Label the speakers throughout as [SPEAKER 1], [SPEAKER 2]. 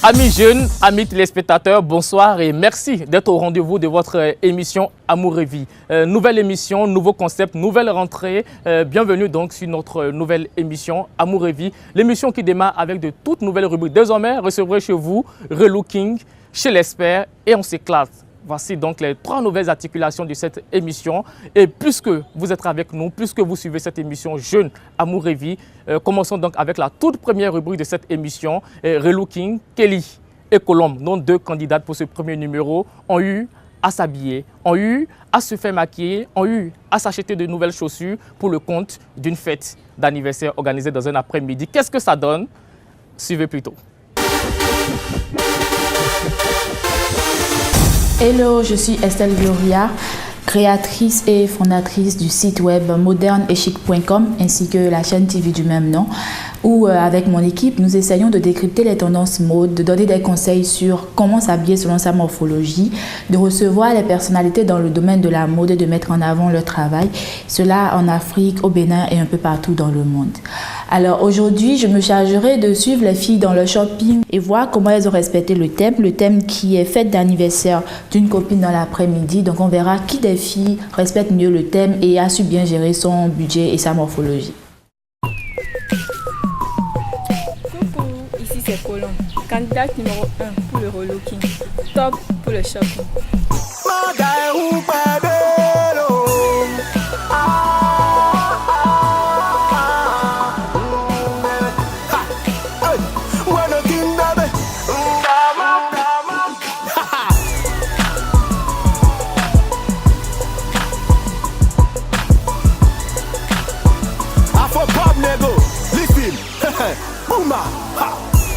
[SPEAKER 1] Amis jeunes, amis téléspectateurs, bonsoir et merci d'être au rendez-vous de votre émission Amour et Vie. Nouvelle émission, nouveau concept, nouvelle rentrée. Bienvenue donc sur notre nouvelle émission Amour et Vie. L'émission qui démarre avec de toutes nouvelles rubriques. Désormais, recevrez chez vous Relooking, chez l'expert et on s'éclate. Voici donc les 3 nouvelles articulations de cette émission. Et puisque vous êtes avec nous, puisque vous suivez cette émission Jeunes, Amour et Vie, commençons donc avec la toute première rubrique de cette émission, Relooking. Kelly et Colombe, dont 2 candidates pour ce premier numéro, ont eu à s'habiller, ont eu à se faire maquiller, ont eu à s'acheter de nouvelles chaussures pour le compte d'une fête d'anniversaire organisée dans un après-midi. Qu'est-ce que ça donne? Suivez plutôt.
[SPEAKER 2] Hello, je suis Estelle Gloria, créatrice et fondatrice du site web moderneetchic.com ainsi que la chaîne TV du même nom, où avec mon équipe, nous essayons de décrypter les tendances mode, de donner des conseils sur comment s'habiller selon sa morphologie, de recevoir les personnalités dans le domaine de la mode et de mettre en avant leur travail, cela en Afrique, au Bénin et un peu partout dans le monde. Alors aujourd'hui, je me chargerai de suivre les filles dans leur shopping et voir comment elles ont respecté le thème qui est fête d'anniversaire d'une copine dans l'après-midi. Donc on verra qui des filles respecte mieux le thème et a su bien gérer son budget et sa morphologie.
[SPEAKER 3] Coucou, ici c'est Colombe, candidate numéro 1 pour le relooking, top pour le shopping.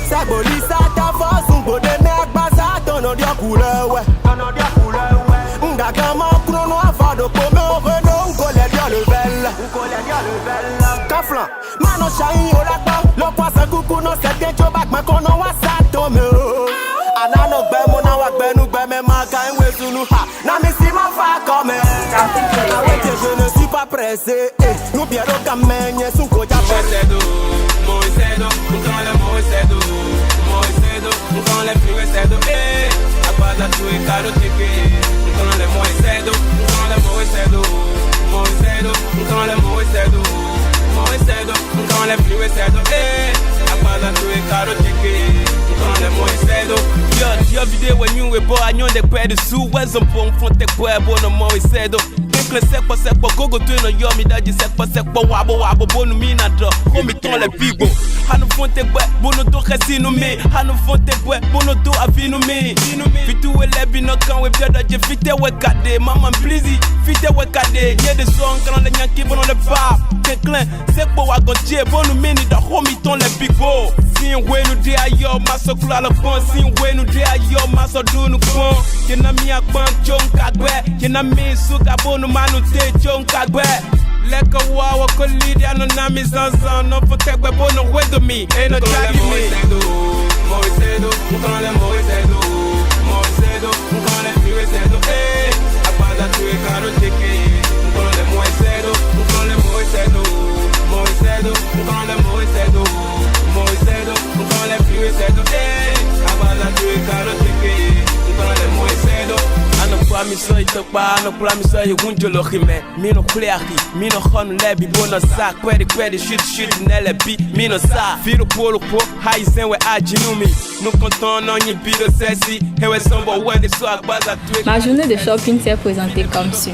[SPEAKER 4] C'est boli, ça ta force, on peut des mecs bazar, ton odia couleur, ouais. Ngagama, chrono, avant de comer, on renaît, on collait bien le bel. Kaflan, mano chai, on l'a pas, le poisson coucou, non, c'est bien, tu back, mais qu'on a ça tombe. Anano, ben, mon awak, ben, nous, ben, mais ma gagne, ouais, sous nous, ha. Na, mais si ma fa comme je ne suis pas pressé, nous bien, le gamin, y'a sous quoi, Moisedo, Moisedo, Moisedo, le plus cedo, a bada tu e caro tique, le Moisedo, le Moisedo, Moisedo, le Moisedo, Moisedo, le plus cedo, a bada tu e caro tique, le Moisedo. Yo video when you were boy, I know the credit sue was a bomb for the quab on the Moisedo. Sekwa gogo tuno yo mi daji sekwa wabo bonu mina do ko mi ton le bigo hanu fonte gbe bono do khasinu mi hanu fonte gbe bono do avinu mi fitu we lebi no kan we bia daji fite we kade mama please fite we kade ye de song kan le nyanki bono le pa teklin sekwa wa gonje bonu mini do ko mi ton le bigo sin we nu de ayo maso kula le fon sin we nu de ayo maso do nu kon ye na mi akpan chon kagbe ye na mi suka bonu manu te chon kagbe leka wawa kolidi ano na mi zanzan no fotekwe bono wedo mi e no jagi mi Moisedo, mukale Moisedo, Moisedo, mukale Moisedo, apada tu e caro teke, mukale Moisedo, mukale Moisedo, Moisedo, mukale Moisedo, Moisedo, mukale Moisedo, apada tu e caro teke, mukale Moisedo. No promise I took by no promise I won't you look me. Me no clear, me no hun lebi bonus sack, credit, shit, nelebi, me no sa. Feel polo po, high zen we ajinumi. No content on your beat sexy. Here some when the swag buzz at twitch.
[SPEAKER 3] Ma journée de shopping s'est présentée comme suit.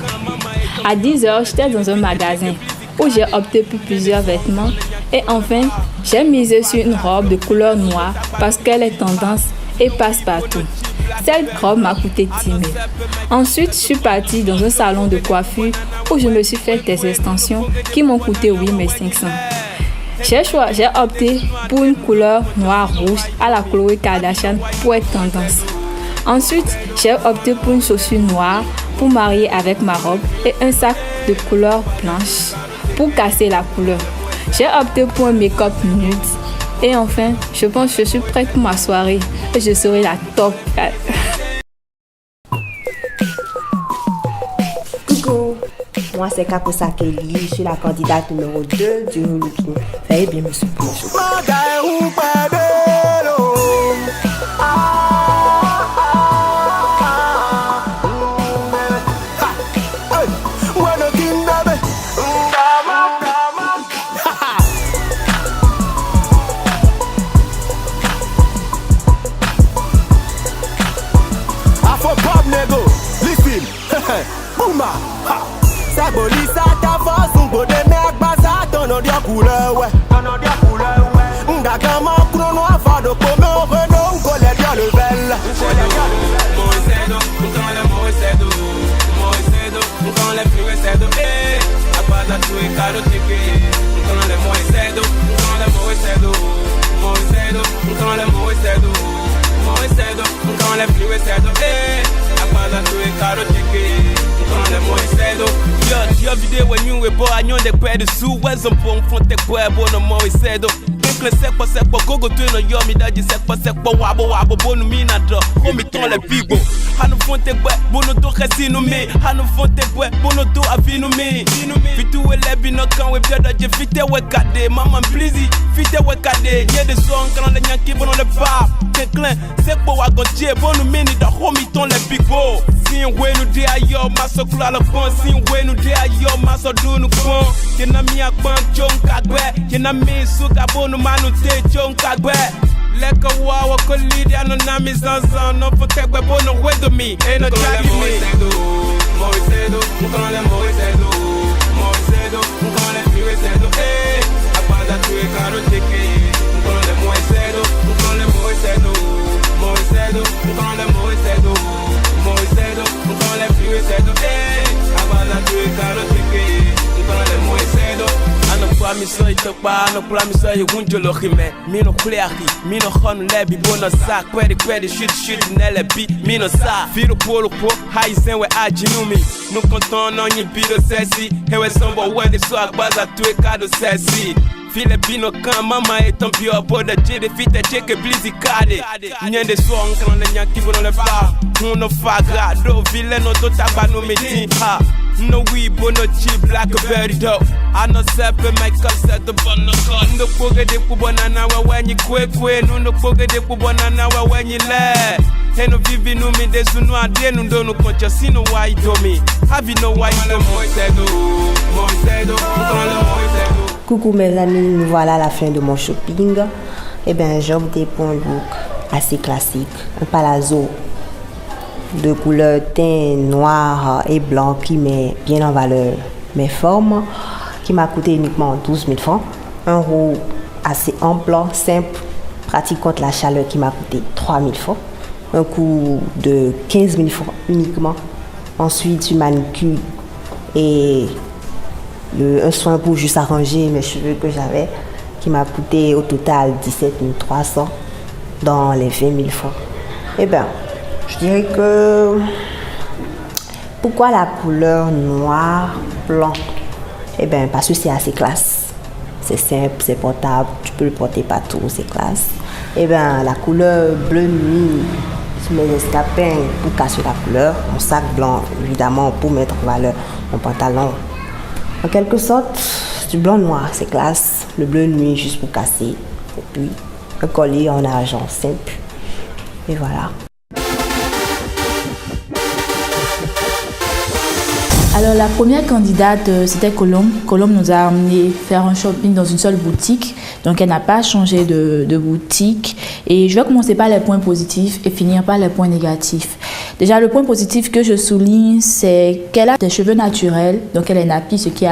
[SPEAKER 3] À 10h, j'étais dans un magasin où j'ai opté pour plusieurs vêtements. Et enfin, j'ai misé sur une robe de couleur noire parce qu'elle est tendance et passe partout. Cette robe m'a coûté 10 000. Ensuite, je suis partie dans un salon de coiffure où je me suis fait des extensions qui m'ont coûté 8 500. J'ai opté pour une couleur noire-rouge à la Khloé Kardashian pour être tendance. Ensuite, j'ai opté pour une chaussure noire pour marier avec ma robe et un sac de couleur blanche pour casser la couleur. J'ai opté pour un make-up nude. Et enfin, je pense que je suis prête pour ma soirée et je serai la top.
[SPEAKER 5] Coucou, moi c'est Kaposa Kelly, je suis la candidate numéro 2 du relooking. Veuillez bien me soutenir.
[SPEAKER 4] Alma. C'est beau, ça t'avance, on peut des mecs bazar, t'en as des couleurs, ouais. On a gamin, chrono, avant de commun, Renault, on collait bien le bel.
[SPEAKER 6] Moisedo, on prend les plus Moisedo, à part de tout et caro ticket. On prend les Moisedo, on prend les Moisedo, on prend les plus à part de tout et caro ticket. On prend les Moisedo. Yo, vidéo when you were born, I know the pay the sou, was on phone for the quabo no Moisedo. Sekwa gogo tu no yo mi daji sekwa wabo bonu mi na do ko mi ton le bigo hanu fonte gbe bono to khasinu mi hanu fonte gbe bono to avinu mi fitu we lebi no kan we bioda je fite we kade mama please fite we kade ye de song kan le nyanki bono le pap te clan sekwa wa gonje bonu mi ni do ko mi ton le bigo sin we nu de ayo maso kula le fon sin we nu de ayo maso dunu kon ke na mi akpan chonka gbe ke na mi suka bonu manu te chonka gbe leka wawa ko lidi anonami zanzan no fote gbe bono wedo mi ain't no drag me Moisedo on le Moisedo on le Moisedo apada tu e caro teke on le Moisedo on le Moisedo on le Moisedo on le Moisedo apada tu e caro teke on le Moisedo. No promise so itopa, no promise so you won't jolo hime. Me no clear, me no hon lebi bono sa. Kwedi shit nele bi, me no sa. Firo polo po, high zen we ajinumi. No conton on you bido sexy. Hewe sombo wede so akbaza tu e kado sexy. Filipino kan mama est un pure boda jede fite cheke blizi kade. Nyende song kan le nyanki bono le ba. Uno fagra do villain do tabano meti ha. No we bono chi blackberry do. I no sepe my concept the bono con. No poge de kubonana wa wenyi kwe no poge de kubonana wa wenyi le. Heno vivi no mi de sunu ade no do no koncha sino why do me. Have you no why do Moisedo.
[SPEAKER 5] Coucou mes amis, nous voilà à la fin de mon shopping. Eh bien, j'ai opté pour un look assez classique, un palazzo de couleur teint noir et blanc qui met bien en valeur mes formes, qui m'a coûté uniquement 12 000 francs. Un haut assez ample, simple, pratique contre la chaleur qui m'a coûté 3 000 francs. Un coût de 15 000 francs uniquement. Ensuite, une manucure et un soin pour juste arranger mes cheveux que j'avais, qui m'a coûté au total 17 300 dans les 20 000 francs. Eh bien, je dirais que pourquoi la couleur noir, blanc? Eh bien, parce que c'est assez classe. C'est simple, c'est portable, tu peux le porter partout, c'est classe. Eh bien, la couleur bleu nuit sur mes escarpins pour casser la couleur. Mon sac blanc, évidemment, pour mettre en valeur mon pantalon. En quelque sorte, du blanc noir, c'est classe. Le bleu nuit, juste pour casser. Et puis, un collier en argent simple. Et voilà.
[SPEAKER 2] Alors la première candidate, c'était Colombe. Colombe nous a amené faire un shopping dans une seule boutique. Donc elle n'a pas changé de boutique. Et je vais commencer par les points positifs et finir par les points négatifs. Déjà, le point positif que je souligne, c'est qu'elle a des cheveux naturels. Donc elle est nappie, ce qui est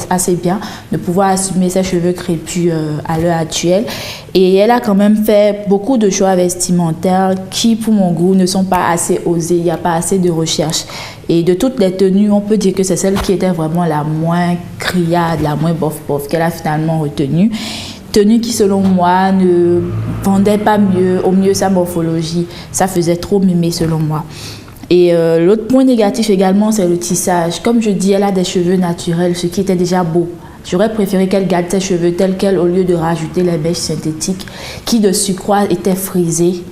[SPEAKER 2] assez bien de pouvoir assumer ses cheveux crépus à l'heure actuelle. Et elle a quand même fait beaucoup de choix vestimentaires qui, pour mon goût, ne sont pas assez osés. Il n'y a pas assez de recherche. Et de toutes les tenues, on peut dire que c'est celle qui était vraiment la moins criarde, la moins bof-bof qu'elle a finalement retenue. Tenue qui, selon moi, ne vendait pas mieux, au mieux sa morphologie. Ça faisait trop mimer, selon moi. Et l'autre point négatif également, c'est le tissage. Comme je dis, elle a des cheveux naturels, ce qui était déjà beau. J'aurais préféré qu'elle garde ses cheveux tels quels au lieu de rajouter les mèches synthétiques qui, de surcroît, étaient frisées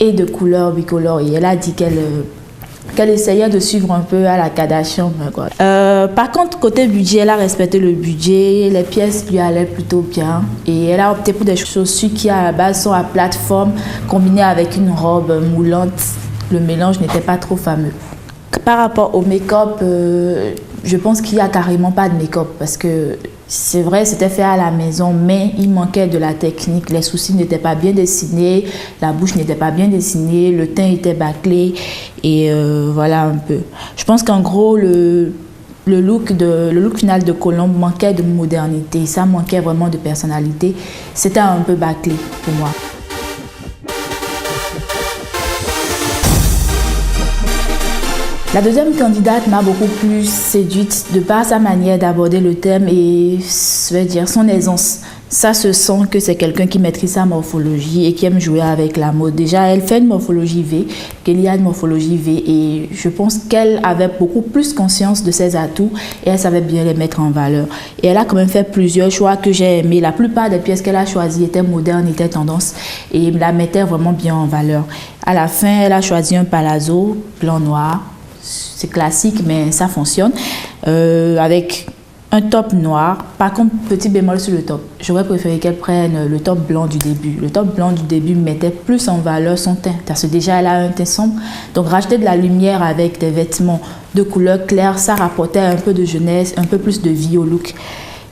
[SPEAKER 2] et de couleur bicolore. Et elle a dit qu'elle essayait de suivre un peu à la Kardashian. Par contre, côté budget, elle a respecté le budget, les pièces lui allaient plutôt bien et elle a opté pour des chaussures qui à la base sont à plateforme combinées avec une robe moulante. Le mélange n'était pas trop fameux. Par rapport au make-up, je pense qu'il n'y a carrément pas de make-up parce que c'est vrai, c'était fait à la maison, mais il manquait de la technique. Les sourcils n'étaient pas bien dessinés, la bouche n'était pas bien dessinée, le teint était bâclé et voilà un peu. Je pense qu'en gros, le look final de Colombe manquait de modernité, ça manquait vraiment de personnalité. C'était un peu bâclé pour moi. La deuxième candidate m'a beaucoup plus séduite de par sa manière d'aborder le thème et je vais dire son aisance. Ça se sent que c'est quelqu'un qui maîtrise sa morphologie et qui aime jouer avec la mode. Déjà, elle fait une morphologie V, Kelly a une morphologie V et je pense qu'elle avait beaucoup plus conscience de ses atouts et elle savait bien les mettre en valeur. Et elle a quand même fait plusieurs choix que j'ai aimés. La plupart des pièces qu'elle a choisies étaient modernes, étaient tendances et la mettaient vraiment bien en valeur. À la fin, elle a choisi un palazzo blanc-noir. C'est classique, mais ça fonctionne. Avec un top noir. Par contre, petit bémol sur le top. J'aurais préféré qu'elle prenne le top blanc du début. Le top blanc du début mettait plus en valeur son teint. Parce que déjà, elle a un teint sombre. Donc, rajouter de la lumière avec des vêtements de couleur claire, ça rapportait un peu de jeunesse, un peu plus de vie au look.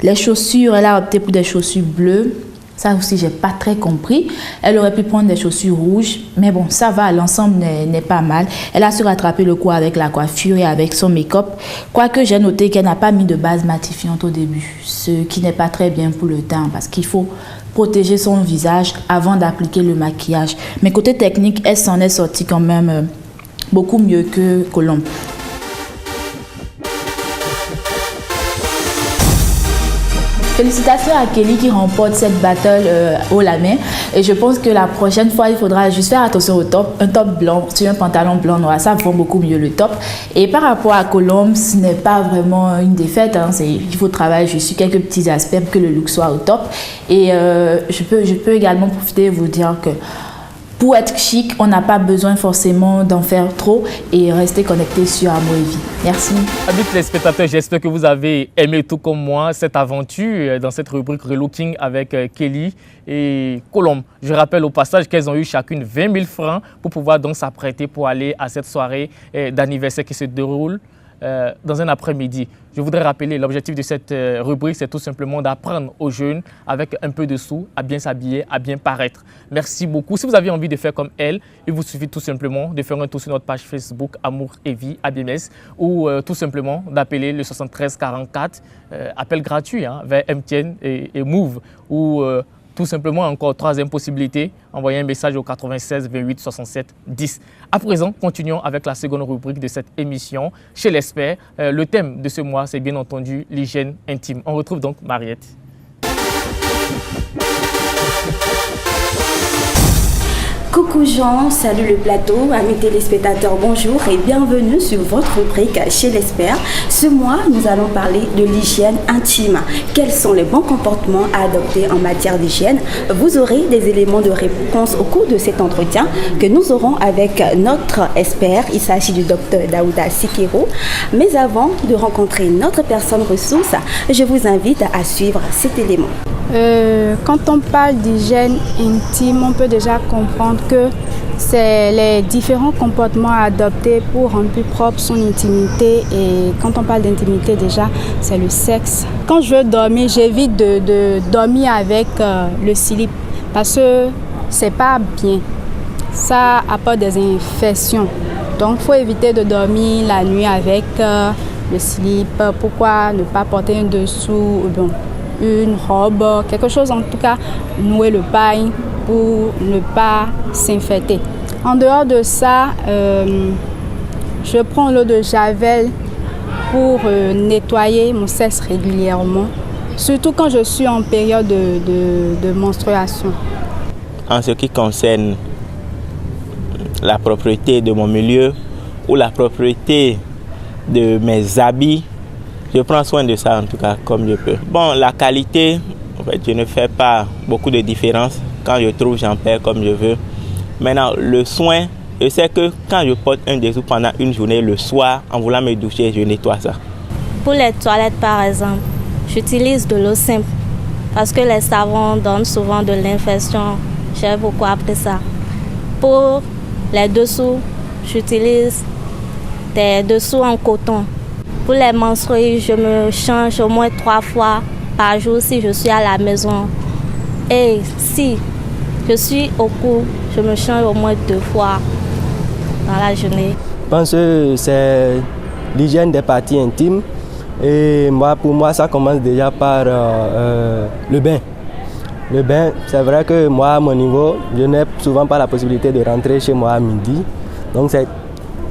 [SPEAKER 2] Les chaussures, elle a opté pour des chaussures bleues. Ça aussi, j'ai pas très compris. Elle aurait pu prendre des chaussures rouges, mais bon, ça va, l'ensemble n'est pas mal. Elle a su rattraper le coup avec la coiffure et avec son make-up. Quoique j'ai noté qu'elle n'a pas mis de base matifiante au début, ce qui n'est pas très bien pour le teint parce qu'il faut protéger son visage avant d'appliquer le maquillage. Mais côté technique, elle s'en est sortie quand même beaucoup mieux que Colombe. Félicitations à Kelly qui remporte cette battle haut la main. Et je pense que la prochaine fois, il faudra juste faire attention au top. Un top blanc sur un pantalon blanc noir, ça vend beaucoup mieux le top. Et par rapport à Colombe, ce n'est pas vraiment une défaite. Hein. Il faut travailler juste sur quelques petits aspects pour que le look soit au top. Et je peux également profiter de vous dire que pour être chic, on n'a pas besoin forcément d'en faire trop et rester connecté sur Amour et Vie. Merci.
[SPEAKER 1] Amis téléspectateurs, j'espère que vous avez aimé tout comme moi cette aventure dans cette rubrique Relooking avec Kelly et Colombe. Je rappelle au passage qu'elles ont eu chacune 20 000 francs pour pouvoir donc s'apprêter pour aller à cette soirée d'anniversaire qui se déroule dans un après-midi. Je voudrais rappeler l'objectif de cette rubrique, c'est tout simplement d'apprendre aux jeunes avec un peu de sous à bien s'habiller, à bien paraître. Merci beaucoup. Si vous avez envie de faire comme elle, il vous suffit tout simplement de faire un tour sur notre page Facebook Amour et Vie ABMS ou tout simplement d'appeler le 73 44, appel gratuit vers MTN et Move ou tout simplement, encore troisième possibilité, envoyer un message au 96 28 67 10. À présent, continuons avec la seconde rubrique de cette émission, Chez l'expert. Le thème de ce mois, c'est bien entendu l'hygiène intime. On retrouve donc Mariette.
[SPEAKER 7] Coucou Jean, salut le plateau, amis téléspectateurs, bonjour et bienvenue sur votre rubrique Chez l'expert. Ce mois, nous allons parler de l'hygiène intime. Quels sont les bons comportements à adopter en matière d'hygiène? Vous aurez des éléments de réponse au cours de cet entretien que nous aurons avec notre expert. Il s'agit du docteur Daouda Sikero. Mais avant de rencontrer notre personne ressource, je vous invite à suivre cet élément.
[SPEAKER 3] Quand on parle d'hygiène intime, on peut déjà comprendre que c'est les différents comportements à adopter pour rendre plus propre son intimité. Et quand on parle d'intimité, déjà, c'est le sexe. Quand je veux dormir, j'évite de dormir avec le slip parce que c'est pas bien. Ça apporte des infections. Donc, il faut éviter de dormir la nuit avec le slip. Pourquoi ne pas porter un dessous une robe, quelque chose en tout cas, nouer le paille pour ne pas s'infecter. En dehors de ça, je prends l'eau de Javel pour nettoyer mon sexe régulièrement, surtout quand je suis en période de menstruation.
[SPEAKER 8] En ce qui concerne la propreté de mon milieu ou la propreté de mes habits, je prends soin de ça en tout cas comme je peux. Bon, la qualité, en fait, je ne fais pas beaucoup de différence. Quand je trouve, j'en perds comme je veux. Maintenant, le soin, je sais que quand je porte un dessous pendant une journée, le soir, en voulant me doucher, je nettoie ça.
[SPEAKER 9] Pour les toilettes, par exemple, j'utilise de l'eau simple parce que les savons donnent souvent de l'infection. J'ai beaucoup appris ça. Pour les dessous, j'utilise des dessous en coton. Pour les menstrues, je me change au moins 3 fois par jour si je suis à la maison. Et si je suis au cours, je me change au moins 2 fois dans la journée.
[SPEAKER 10] Je pense que c'est l'hygiène des parties intimes. Et pour moi, ça commence déjà par le bain. Le bain, c'est vrai que moi, à mon niveau, je n'ai souvent pas la possibilité de rentrer chez moi à midi. Donc c'est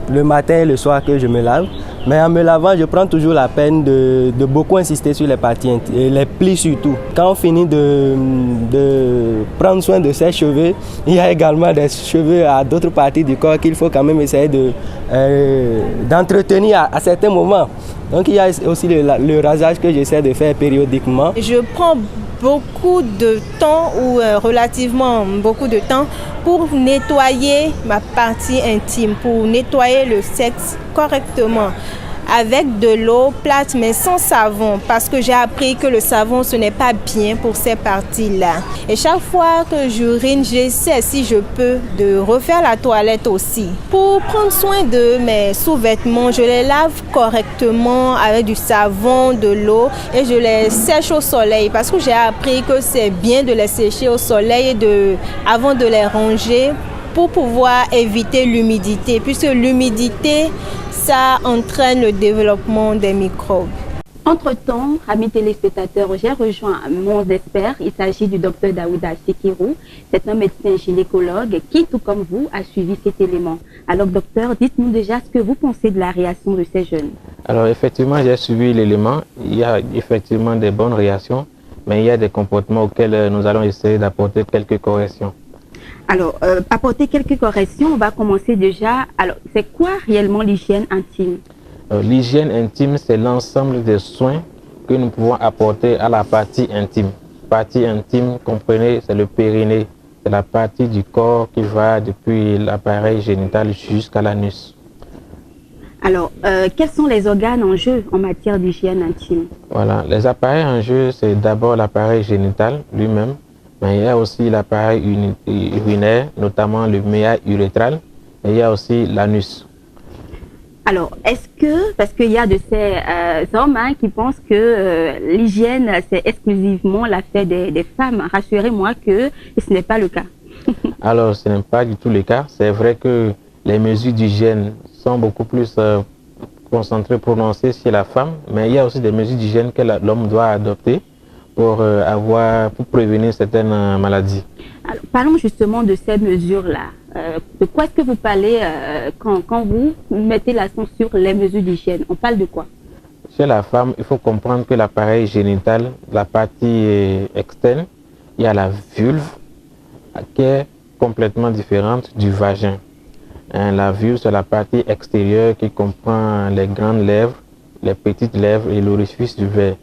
[SPEAKER 10] le matin et le soir que je me lave. Mais en me lavant, je prends toujours la peine de beaucoup insister sur les parties intimes, et les plis surtout. Quand on finit de prendre soin de ses cheveux, il y a également des cheveux à d'autres parties du corps qu'il faut quand même essayer d'entretenir à certains moments. Donc il y a aussi le rasage que j'essaie de faire périodiquement.
[SPEAKER 11] Je prends beaucoup de temps ou relativement beaucoup de temps pour nettoyer ma partie intime, pour nettoyer le sexe correctement avec de l'eau plate mais sans savon, parce que j'ai appris que le savon ce n'est pas bien pour ces parties-là. Et chaque fois que j'urine, j'essaie si je peux de refaire la toilette aussi. Pour prendre soin de mes sous-vêtements, je les lave correctement avec du savon, de l'eau et je les sèche au soleil, parce que j'ai appris que c'est bien de les sécher au soleil avant de les ranger pour pouvoir éviter l'humidité, puisque l'humidité ça entraîne le développement des microbes.
[SPEAKER 7] Entre-temps, amis téléspectateurs, j'ai rejoint mon expert. Il s'agit du docteur Daouda Sekirou. C'est un médecin gynécologue qui, tout comme vous, a suivi cet élément. Alors, docteur, dites-nous déjà ce que vous pensez de la réaction de ces jeunes. Alors, effectivement, j'ai suivi l'élément. Il y a effectivement des bonnes réactions, mais il y a des comportements auxquels nous allons essayer d'apporter quelques corrections. Alors, apporter quelques corrections, on va commencer déjà. Alors, c'est quoi réellement l'hygiène intime? L'hygiène intime, c'est l'ensemble des soins que nous pouvons apporter à la partie intime. Partie intime, comprenez, c'est le périnée. C'est la partie du corps qui va depuis l'appareil génital jusqu'à l'anus. Alors, quels sont les organes en jeu en matière d'hygiène intime? Voilà, les appareils en jeu, c'est d'abord l'appareil génital lui-même. Mais il y a aussi l'appareil urinaire, notamment le méa urétral, et il y a aussi l'anus. Alors, est-ce que, parce qu'il y a de ces hommes qui pensent que l'hygiène, c'est exclusivement l'affaire des femmes, rassurez-moi que ce n'est pas le cas. Alors, ce n'est pas du tout le cas. C'est vrai que les mesures d'hygiène sont beaucoup plus concentrées, prononcées chez la femme, mais il y a aussi des mesures d'hygiène que l'homme doit adopter pour prévenir certaines maladies. Alors, parlons justement de ces mesures-là. De quoi est-ce que vous parlez quand vous mettez l'accent sur les mesures d'hygiène? On parle de quoi? Chez la femme, il faut comprendre que l'appareil génital, la partie externe, il y a la vulve qui est complètement différente du vagin. La vulve, c'est la partie extérieure qui comprend les grandes lèvres, les petites lèvres et l'orifice du verre.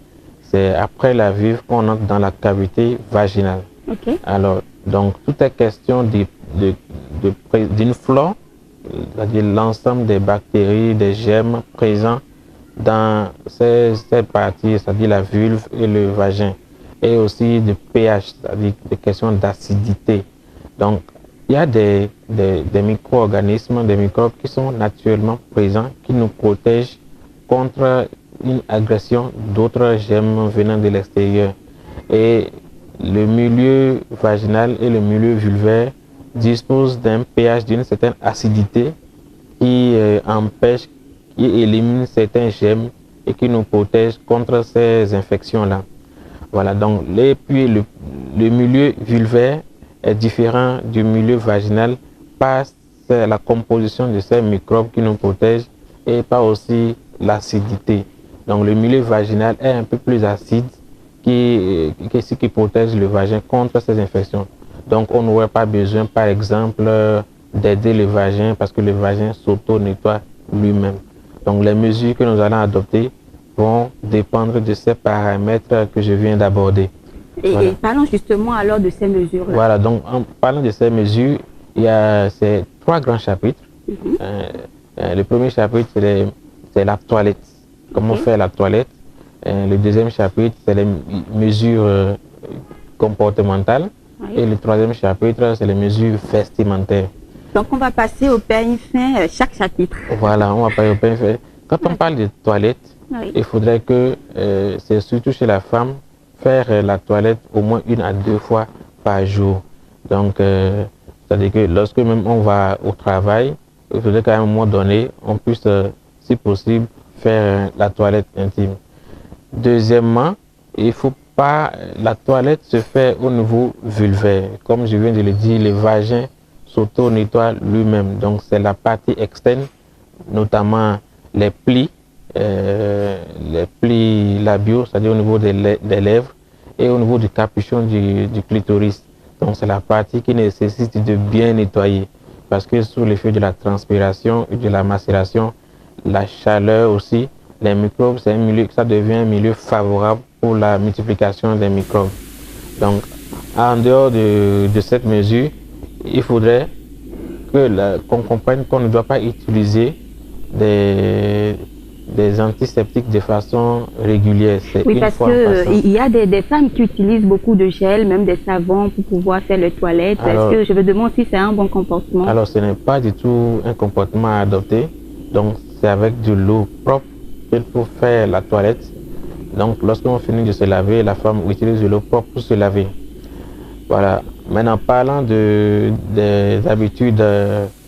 [SPEAKER 7] C'est après la vulve qu'on entre dans la cavité vaginale. Okay. Alors, donc, tout est question d'une flore, c'est-à-dire l'ensemble des bactéries, des germes présents dans ces parties, c'est-à-dire la vulve et le vagin. Et aussi de pH, c'est-à-dire des questions d'acidité. Donc, il y a des micro-organismes, des microbes qui sont naturellement présents, qui nous protègent contre une agression d'autres germes venant de l'extérieur. Et le milieu vaginal et le milieu vulvaire disposent d'un pH d'une certaine acidité qui empêche, qui élimine certains germes et qui nous protège contre ces infections-là. Voilà, donc puis le milieu vulvaire est différent du milieu vaginal par la composition de ces microbes qui nous protègent et par aussi l'acidité. Donc le milieu vaginal est un peu plus acide qui protège le vagin contre ces infections. Donc on n'aurait pas besoin par exemple d'aider le vagin parce que le vagin s'auto-nettoie lui-même. Donc les mesures que nous allons adopter vont dépendre de ces paramètres que je viens d'aborder. Voilà. Et parlons justement alors de ces mesures. Voilà, donc en parlant de ces mesures, il y a ces 3 grands chapitres. Le premier chapitre, c'est la toilette. Comment faire la toilette. Le deuxième chapitre, c'est les mesures comportementales. Oui. Et le troisième chapitre, c'est les mesures vestimentaires. Donc on va passer au peigne fin chaque chapitre. Voilà, on va passer au peigne fin. Quand on parle de toilette,
[SPEAKER 12] Oui.
[SPEAKER 13] Il faudrait que, c'est surtout chez la femme, faire la toilette au moins 1 à 2 fois par jour. Donc, c'est-à-dire que lorsque même on va au travail, il faudrait qu'à un moment donné, on puisse, si possible, faire la toilette intime. Deuxièmement, il faut pas, la toilette se fait au niveau vulvaire. Comme je viens de le dire, le vagin s'auto-nettoie lui-même. Donc, c'est la partie externe, notamment les plis labiaux, c'est-à-dire au niveau des lèvres et au niveau du capuchon du clitoris. Donc, c'est la partie qui nécessite de bien nettoyer. Parce que sous l'effet de la transpiration et de la macération, la chaleur aussi, les microbes, c'est un milieu, ça devient un milieu favorable pour la multiplication des microbes. Donc, en dehors de cette mesure, il faudrait qu'on comprenne qu'on ne doit pas utiliser des antiseptiques de façon régulière.
[SPEAKER 12] Oui, parce qu'il y a des femmes qui utilisent beaucoup de gel, même des savons pour pouvoir faire les toilettes. Est-ce que je me demande si c'est un bon comportement?
[SPEAKER 13] Alors, ce n'est pas du tout un comportement à adopter. Donc, c'est avec de l'eau propre qu'il faut faire la toilette. Donc, lorsqu'on finit de se laver, la femme utilise de l'eau propre pour se laver. Voilà. Maintenant, parlant des habitudes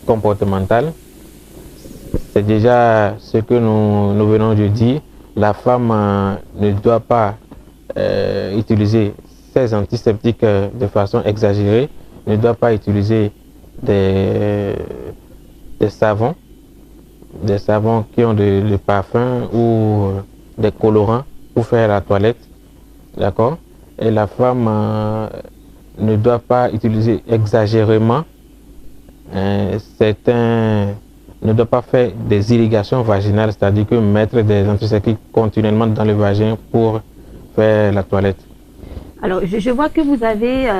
[SPEAKER 13] comportementales, c'est déjà ce que nous venons de dire. La femme ne doit pas utiliser ces antiseptiques de façon exagérée, ne doit pas utiliser des savons qui ont de parfum ou des colorants pour faire la toilette. D'accord? Et la femme ne doit pas utiliser exagérément ne doit pas faire des irrigations vaginales, c'est-à-dire que mettre des antiseptiques continuellement dans le vagin pour faire la toilette.
[SPEAKER 12] Alors, je vois que vous avez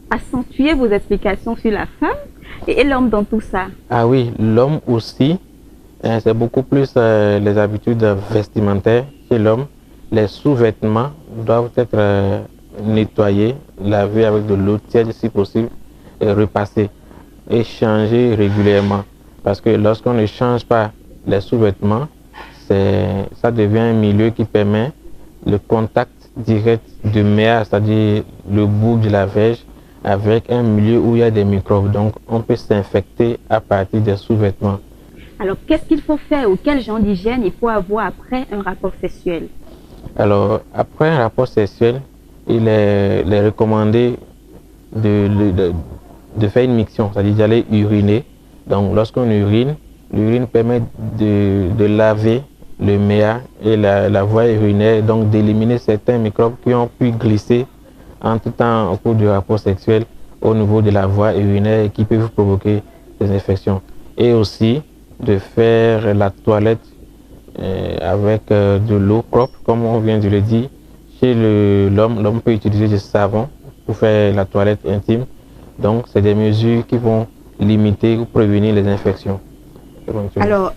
[SPEAKER 12] accentué vos explications sur la femme et l'homme dans tout ça.
[SPEAKER 13] Ah oui, l'homme aussi, c'est beaucoup plus les habitudes vestimentaires chez l'homme. Les sous-vêtements doivent être nettoyés, lavés avec de l'eau tiède si possible, et repassés et changés régulièrement. Parce que lorsqu'on ne change pas les sous-vêtements, ça devient un milieu qui permet le contact direct du méa, c'est-à-dire le bout de la verge, avec un milieu où il y a des microbes. Donc, on peut s'infecter à partir des sous-vêtements.
[SPEAKER 12] Alors, qu'est-ce qu'il faut faire ou quel genre d'hygiène il faut avoir après un rapport sexuel?
[SPEAKER 13] Alors, après un rapport sexuel, il est recommandé de faire une miction, c'est-à-dire d'aller uriner. Donc, lorsqu'on urine, l'urine permet de laver le méa et la voie urinaire, donc d'éliminer certains microbes qui ont pu glisser en tout temps au cours du rapport sexuel au niveau de la voie urinaire et qui peuvent provoquer des infections. Et aussi de faire la toilette avec de l'eau propre, comme on vient de le dire. Chez l'homme peut utiliser du savon pour faire la toilette intime. Donc, c'est des mesures qui vont limiter ou prévenir les infections.
[SPEAKER 12] Alors,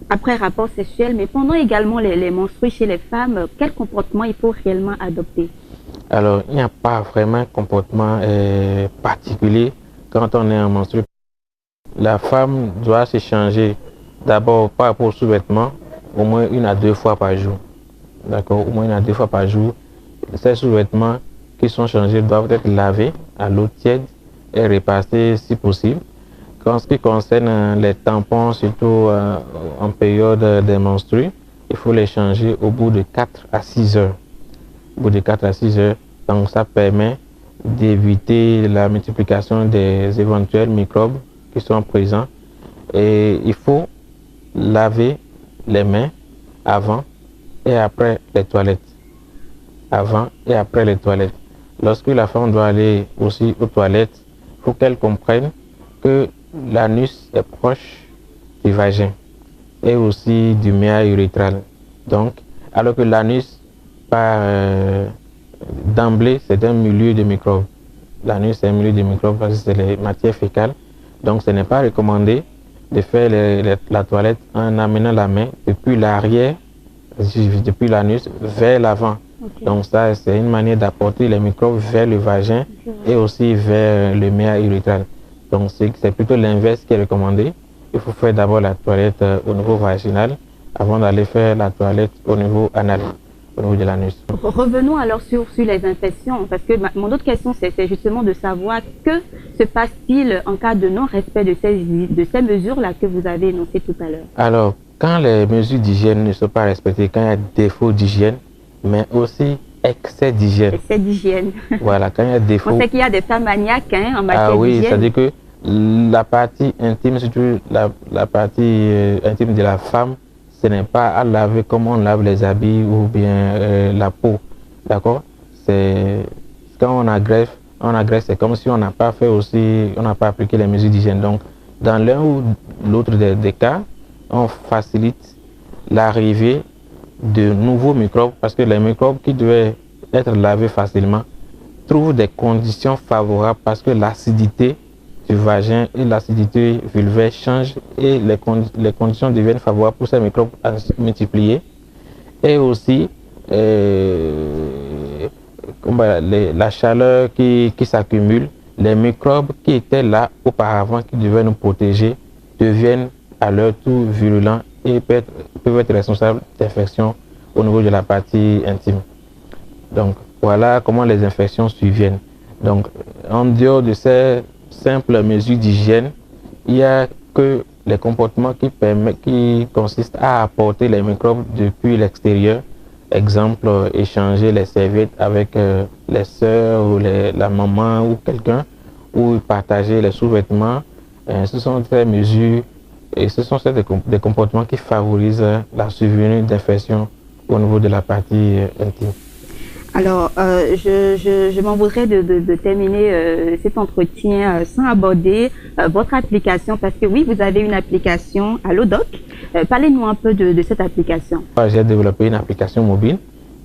[SPEAKER 12] après rapport sexuel, mais pendant également les menstrues chez les femmes, quel comportement il faut réellement adopter?
[SPEAKER 13] Alors, il n'y a pas vraiment un comportement particulier quand on est en menstru. La femme doit se changer d'abord par rapport aux sous-vêtements au moins 1 à 2 fois par jour. D'accord, au moins 1 à 2 fois par jour. Ces sous-vêtements qui sont changés doivent être lavés à l'eau tiède et repassés si possible. En ce qui concerne les tampons, surtout en période des menstrues, il faut les changer au bout de 4 à 6 heures. Au bout de 4 à 6 heures, donc ça permet d'éviter la multiplication des éventuels microbes qui sont présents. Et il faut laver les mains avant et après les toilettes. Avant et après les toilettes. Lorsque la femme doit aller aussi aux toilettes, il faut qu'elle comprenne que l'anus est proche du vagin et aussi du méa urétral. Donc, alors que l'anus, d'emblée, c'est un milieu de microbes. L'anus, c'est un milieu de microbes parce que c'est les matières fécales. Donc, ce n'est pas recommandé de faire la toilette en amenant la main depuis l'arrière, depuis l'anus, vers l'avant. Okay. Donc, ça, c'est une manière d'apporter les microbes vers le vagin et aussi vers le méa urétral. Donc, c'est plutôt l'inverse qui est recommandé. Il faut faire d'abord la toilette au niveau vaginal avant d'aller faire la toilette au niveau anal, au niveau de l'anus.
[SPEAKER 12] Revenons alors sur les infections, parce que mon autre question, c'est justement de savoir que se passe-t-il en cas de non-respect de ces mesures-là que vous avez énoncées tout à l'heure?
[SPEAKER 13] Alors, quand les mesures d'hygiène ne sont pas respectées, quand il y a défaut d'hygiène, mais aussi excès d'hygiène.
[SPEAKER 12] Excès d'hygiène.
[SPEAKER 13] Voilà, quand il y a défaut.
[SPEAKER 12] On sait qu'il y a des femmes maniaques en matière
[SPEAKER 13] d'hygiène. Ah oui,
[SPEAKER 12] d'hygiène.
[SPEAKER 13] c'est-à-dire que la partie intime, surtout la partie intime de la femme, ce n'est pas à laver comme on lave les habits ou bien la peau. D'accord? C'est quand on agresse, c'est comme si on n'a pas fait aussi, on n'a pas appliqué les mesures d'hygiène. Donc, dans l'un ou l'autre des cas, on facilite l'arrivée de nouveaux microbes parce que les microbes qui devaient être lavés facilement trouvent des conditions favorables parce que l'acidité du vagin et l'acidité vulvaire changent et les conditions deviennent favorables pour ces microbes à se multiplier. Et aussi, la chaleur qui s'accumule, les microbes qui étaient là auparavant, qui devaient nous protéger, deviennent à leur tour virulents et peuvent être responsables d'infections au niveau de la partie intime. Donc, voilà comment les infections surviennent. Donc, en dehors de ces simples mesures d'hygiène, il n'y a que les comportements qui consistent à apporter les microbes depuis l'extérieur. Exemple, échanger les serviettes avec les sœurs ou la maman ou quelqu'un, ou partager les sous-vêtements. Ce sont ces mesures et ce sont des comportements qui favorisent la survenue d'infections au niveau de la partie intime.
[SPEAKER 12] Alors, je m'en voudrais de terminer cet entretien sans aborder votre application, parce que oui, vous avez une application Allodoc. Parlez-nous un peu de cette application.
[SPEAKER 13] J'ai développé une application mobile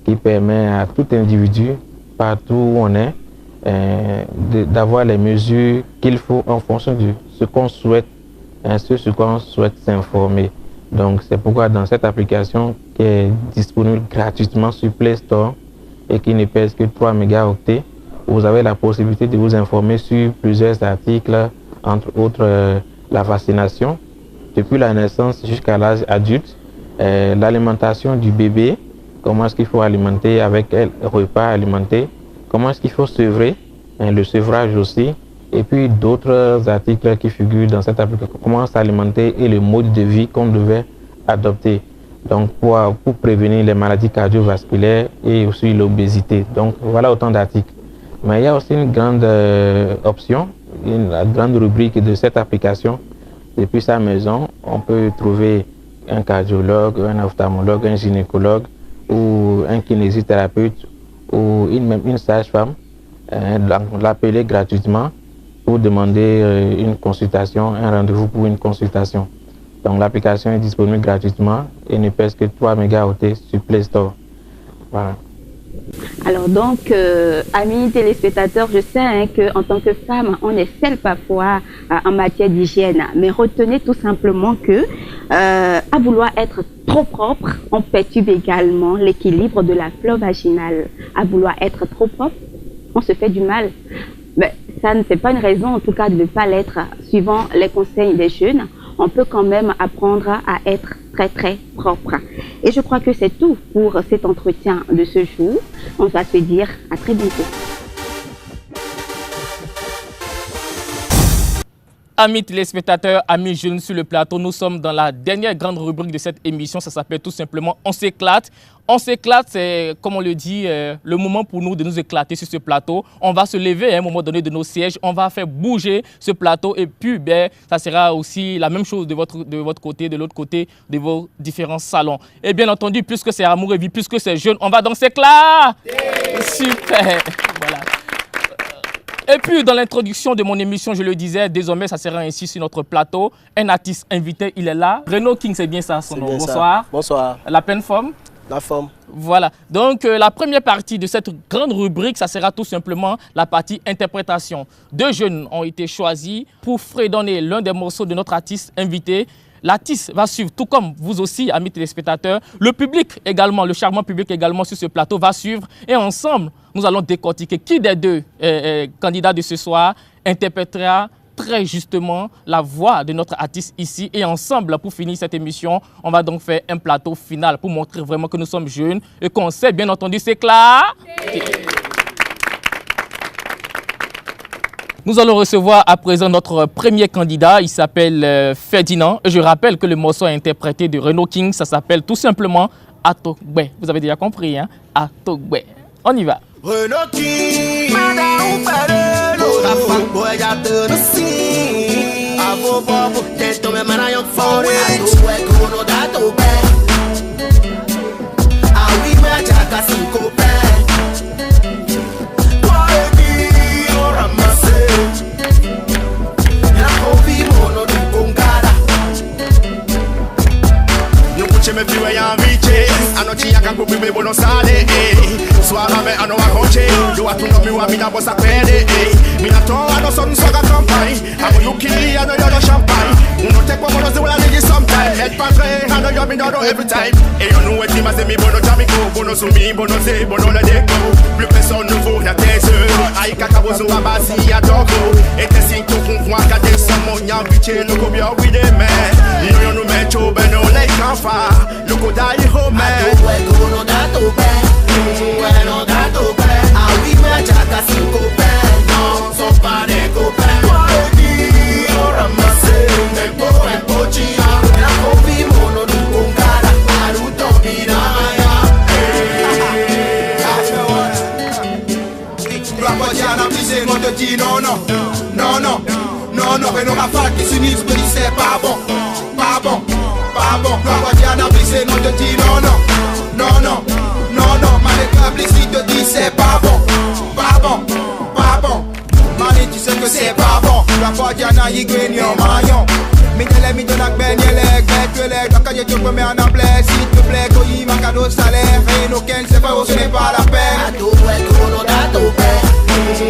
[SPEAKER 13] qui permet à tout individu, partout où on est, d'avoir les mesures qu'il faut en fonction de ce qu'on souhaite, ce sur quoi on souhaite s'informer. Donc, c'est pourquoi dans cette application qui est disponible gratuitement sur Play Store, et qui ne pèse que 3 mégaoctets, vous avez la possibilité de vous informer sur plusieurs articles, entre autres la vaccination, depuis la naissance jusqu'à l'âge adulte, l'alimentation du bébé, comment est-ce qu'il faut alimenter avec quel repas alimenter, comment est-ce qu'il faut sevrer, le sevrage aussi, et puis d'autres articles qui figurent dans cette application, comment s'alimenter et le mode de vie qu'on devait adopter. Donc pour prévenir les maladies cardiovasculaires et aussi l'obésité. Donc voilà autant d'articles. Mais il y a aussi une grande option, la grande rubrique de cette application. Depuis sa maison, on peut trouver un cardiologue, un ophtalmologue, un gynécologue ou un kinésithérapeute ou même une sage-femme. L'appeler gratuitement pour demander une consultation, un rendez-vous pour une consultation. Donc l'application est disponible gratuitement et ne pèse que 3 mégaoctets sur Play Store. Voilà.
[SPEAKER 12] Alors donc, amis téléspectateurs, je sais qu'en tant que femme, on excelle parfois en matière d'hygiène, mais retenez tout simplement que à vouloir être trop propre, on perturbe également l'équilibre de la flore vaginale. À vouloir être trop propre, on se fait du mal. Mais ça ne fait pas une raison en tout cas de ne pas l'être, suivant les conseils des jeunes. On peut quand même apprendre à être très très propre. Et je crois que c'est tout pour cet entretien de ce jour. On va se dire à très bientôt.
[SPEAKER 1] Amis téléspectateurs, amis jeunes sur le plateau, nous sommes dans la dernière grande rubrique de cette émission. Ça s'appelle tout simplement « On s'éclate ». On s'éclate, c'est, comme on le dit, le moment pour nous de nous éclater sur ce plateau. On va se lever à un moment donné de nos sièges, on va faire bouger ce plateau et puis ça sera aussi la même chose de votre côté, de l'autre côté de vos différents salons. Et bien entendu, puisque c'est amour et vie, puisque c'est jeune, on va dans s'éclater. Super. Voilà. Et puis, dans l'introduction de mon émission, je le disais, désormais, ça sera ainsi sur notre plateau. Un artiste invité, il est là. Renaud King, c'est bien ça son nom. Bonsoir.
[SPEAKER 14] Bonsoir.
[SPEAKER 1] La pleine forme?
[SPEAKER 14] La forme.
[SPEAKER 1] Voilà. Donc, la première partie de cette grande rubrique, ça sera tout simplement la partie interprétation. 2 jeunes ont été choisis pour fredonner l'un des morceaux de notre artiste invité. L'artiste va suivre, tout comme vous aussi, amis téléspectateurs. Le public également, le charmant public également sur ce plateau va suivre. Et ensemble, nous allons décortiquer qui des 2 candidats de ce soir interprétera très justement la voix de notre artiste ici. Et ensemble, pour finir cette émission, on va donc faire un plateau final pour montrer vraiment que nous sommes jeunes et qu'on sait bien entendu s'éclater. Nous allons recevoir à présent notre premier candidat. Il s'appelle Ferdinand. Je rappelle que le morceau est interprété de Renaud King. Ça s'appelle tout simplement Atogbe. Vous avez déjà compris, hein? Atogbe. On y va.
[SPEAKER 4] Renaud King, madame Ferrero, la femme boy a de si. Avo bobo, t'es tombé manayok forêt. Atogbe, kono d'Atogbe. Ah oui, ma jaka cinco pé. Toi et qui on ramassé. La copi mono du Congada. Nous couchons mes pieds en viché. Anochi ya kangu bibe bono sale. Swara me ano akonche. Yo atuno miwa mina bosa pede. Mina to ano son soga campagne. Amo yuki ano yodo champagne. Uno take one mono ziwala lady sometime. Head patre ano yo mina do every time. Et yo nou eti mazemi bono jamiko. Bono sumi bono se bono le deko. Plus personne nouveau na tese. Aïe kaka bozo abasi ya togo. Et te sinto kunfwa kade samo nyam biche. Loko biyo wide men. Yo nou men chobe no lay kanfa. Loko dayi ho men. Kono dato ben. Bueno, gato ben. Ah oui, ma jaka cinco ben. Non, sont pas des copains. Toi et qui on ramassé. Mais pour un pochia. La copie mono du Congada. Aruto piraya.
[SPEAKER 14] La pochiana brisée, on te dit non, non. Non, non. Non, non, Renaud Rafale qui s'unissent, me dit c'est pas bon. Pas bon. Pas bon. La pochiana brisée, on te dit non, non. Non, non. Non, non, Mané ici te dit c'est pas bon. Pas bon, pas bon. Mané, tu sais que c'est pas bon. La fois Diana y gagne en maillon. Midele, midona, ben, yelek, bet, donc quand tu peux me en appeler, s'il te plaît, coï, ma cadeau salaire. Et nos ken, c'est pas où ce n'est pas la peine.
[SPEAKER 4] Ato, ouais, kono dato ben.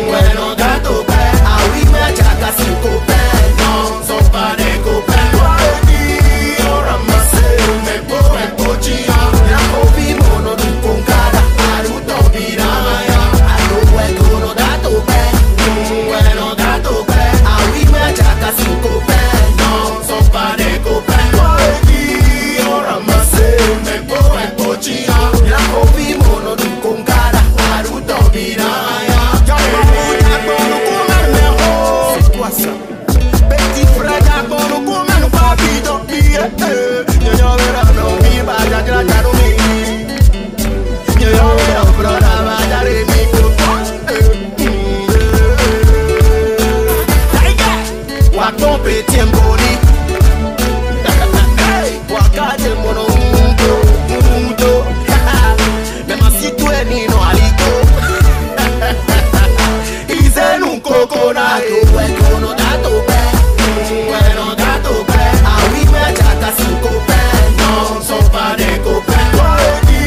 [SPEAKER 4] Ouais, non, dato ben. Ah oui, ma jaka cinco ben. Non, sont pas des copains. Toi et qui on ramassé. Mais pour un pochia. La copie mono du Congada. Aruto piraya. Ato, ouais, kono dato ben. Ouais, non, dato ben. Ah oui, ma jaka cinco ben. Non, sont pas des copains. Toi et qui on ramassé. Mais pour un pochia. La copie mono du Congada. Aruto piraya. C'est quoi ça? Petit frère d'abord, nous pouvons nous pas bidon. Yo verra, no, mi vaya, ya la caro mi. Yo verra, pero la vaya de mi coco. Wakon petit mboni. Wakate mono mundo. Même si tu es ni no alito. Izen un coconut. Ouais, kono dato ben. Ouais, non dato ben. Ah oui, mais jaka cinco ben. Non, sont pas des copains. Toi et qui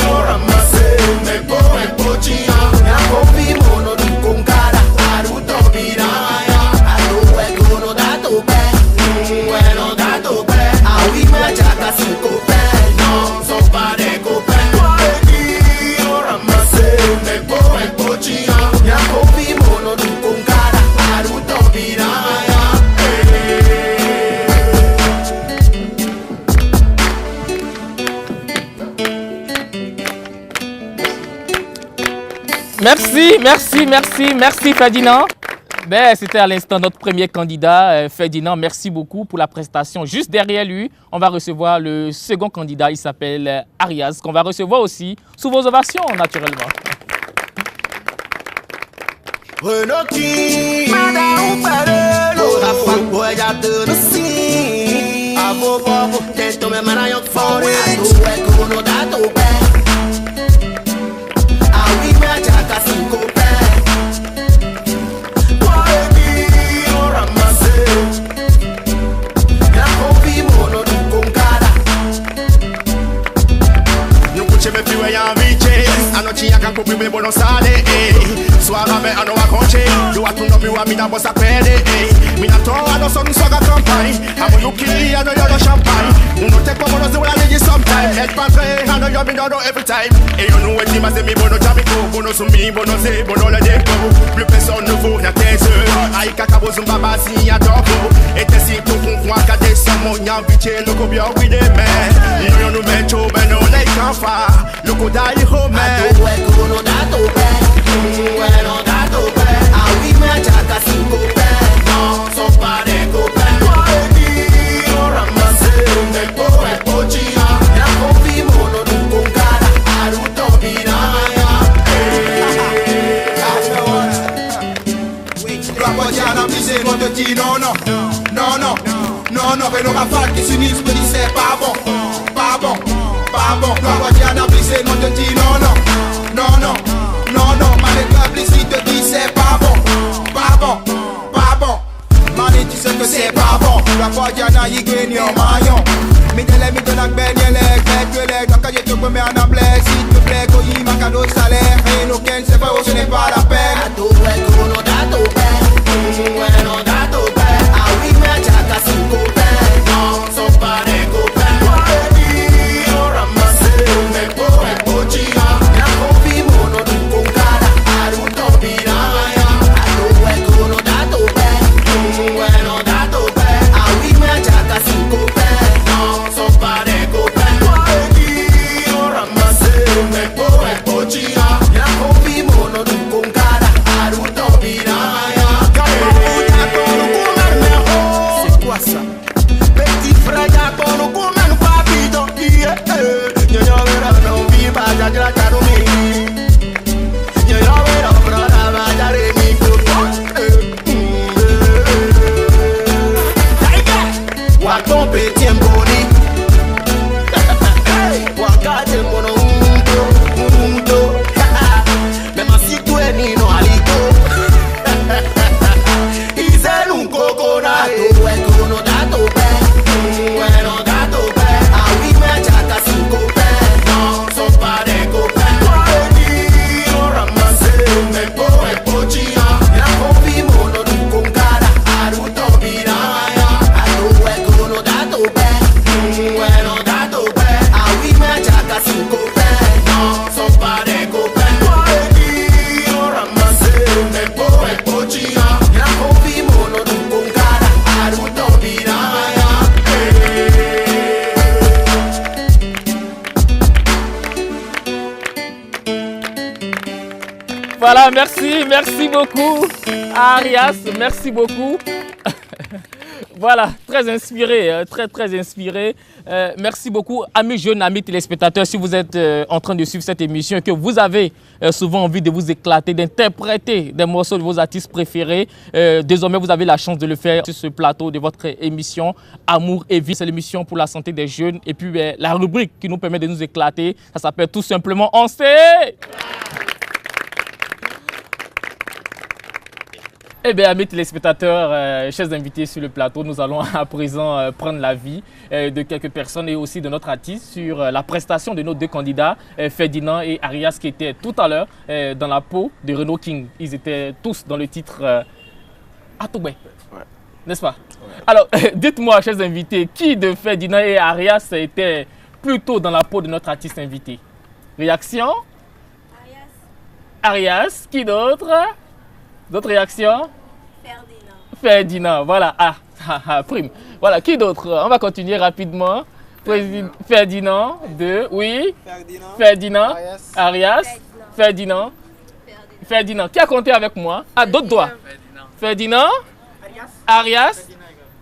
[SPEAKER 4] on ramassé. Mais pour un pochia. La copie mono du Congada. Aruto piraya. Ato, ouais, kono dato ben. Ouais, non dato ben. Ah oui, mais jaka cinco ben. Non, sont pas des copains. Toi et qui on ramassé. Mais pour un pochia. La copie mono du Congada. Aruto piraya.
[SPEAKER 1] Merci Ferdinand. Ben, c'était à l'instant notre premier candidat, Ferdinand. Merci beaucoup pour la prestation. Juste derrière lui, on va recevoir le second candidat. Il s'appelle Arias, qu'on va recevoir aussi sous vos ovations, naturellement.
[SPEAKER 4] Renaud King, madame Ferrero, la femme boy a de si. Avo bobo, t'es tombé manayok forêt. Ouais, kono dato ben. Ah oui, ma jaka cinco ben. Toi et qui on ramassé. La copie mono du Congada.
[SPEAKER 14] Nous couchons mes pieds en viché. Anochi ya kangu bibe bono sale. Swara me ano akonche. You want to know me wa me na boss a pede. Me na to ano son soga campagne. Amo yuki ano yo champagne. Uno te como no se wala lady sometime. Head patre ano yo me no every time. Et you know what you must me bono jamiko. Bono sumi bono se bono le déco. Plus personne ne vaut na tes yeux. Aïe kakabo zumba basi ya doko. Et te si tout con kwa kade samo nyam biche loko bio with the man. You know me cho ben no like kafa. Loko dai home. Ato weko no dato ben. Bueno dato ben. Awi me chaka cinco ben. No so pare go ben. Di ora mase me po e pochia. Ya confi mono du con cara. Aruto binaya. La poignana brisée, on te dit non, non, non, non, non, non, et nos rafales qui s'unissent me disent c'est pas bon, pas bon, pas bon. La poignana brisée, on te dit non, non, non, non, non, non, ma république te dit c'est pas bon, pas bon, pas bon. Mané, tu sais que c'est pas bon. La poignana y gagne en maillon. Mi te la ben les donc quand je te promets en blague, s'il te plaît, coï ma cadeau salaire, et nos ken c'est pas où ce n'est pas la peine. A tout ouais, qu'on a dato ben, ouais, non dato ben, ah oui, mais chaka cinco ben, non, sont pas des copains. Ouais, on ramasse, mais pour un pochia, la confi mono du concada, aruto piraya, a tout ouais, qu'on a dato ben, ouais, non dato ben, ah oui, mais chaka cinco ben. Sont pas des copains. Ouais, on ramasse, mais pour un pochia. Y'a confi mono du concada, aruto piraya. C'est quoi ça? Petit frère, y'a con le gourmand, papito. Yo verá, no viva, ya la carumi. Yo verá, brother, vaya de mi coco. Guaton petit emboni. Wakati mkono unto Mema siku enino alito Izel un coconato Weko no dato ben Bueno dato ben Awi me chaka cinco ben Non son pas des copains Wadi on ramasse Me po e pochia La confi mono du concada Aruto biraya Ato weko no dato ben Bueno dato ben Awi me chaka cinco ben Non son pas des copains Wadi on ramasse Me po e pochia La confi mono du concada Aruto biraya
[SPEAKER 1] Voilà, merci beaucoup. Arias, merci beaucoup. Voilà, très inspiré, très inspiré. Merci beaucoup, amis jeunes, amis téléspectateurs. Si vous êtes en train de suivre cette émission et que vous avez souvent envie de vous éclater, d'interpréter des morceaux de vos artistes préférés, désormais vous avez la chance de le faire sur ce plateau de votre émission Amour et Vie. C'est l'émission pour la santé des jeunes. Et puis la rubrique qui nous permet de nous éclater, ça s'appelle tout simplement On sait. Eh bien, amis téléspectateurs, chers invités sur le plateau, nous allons à présent prendre l'avis de quelques personnes et aussi de notre artiste sur la prestation de nos deux candidats, Ferdinand et Arias, qui étaient tout à l'heure dans la peau de Renault King. Ils étaient tous dans le titre Atoubé, n'est-ce pas? Ouais. Alors, dites-moi, chers invités, qui de Ferdinand et Arias était plutôt dans la peau de notre artiste invité? Réaction? Arias. Qui d'autre? D'autres réactions? Ferdinand, voilà. Prime. Voilà, qui d'autre? On va continuer rapidement. Ferdinand, deux, oui. Ferdinand. Arias. Ferdinand. Qui a compté avec moi? Ah, d'autres doigts. Ferdinand. Arias.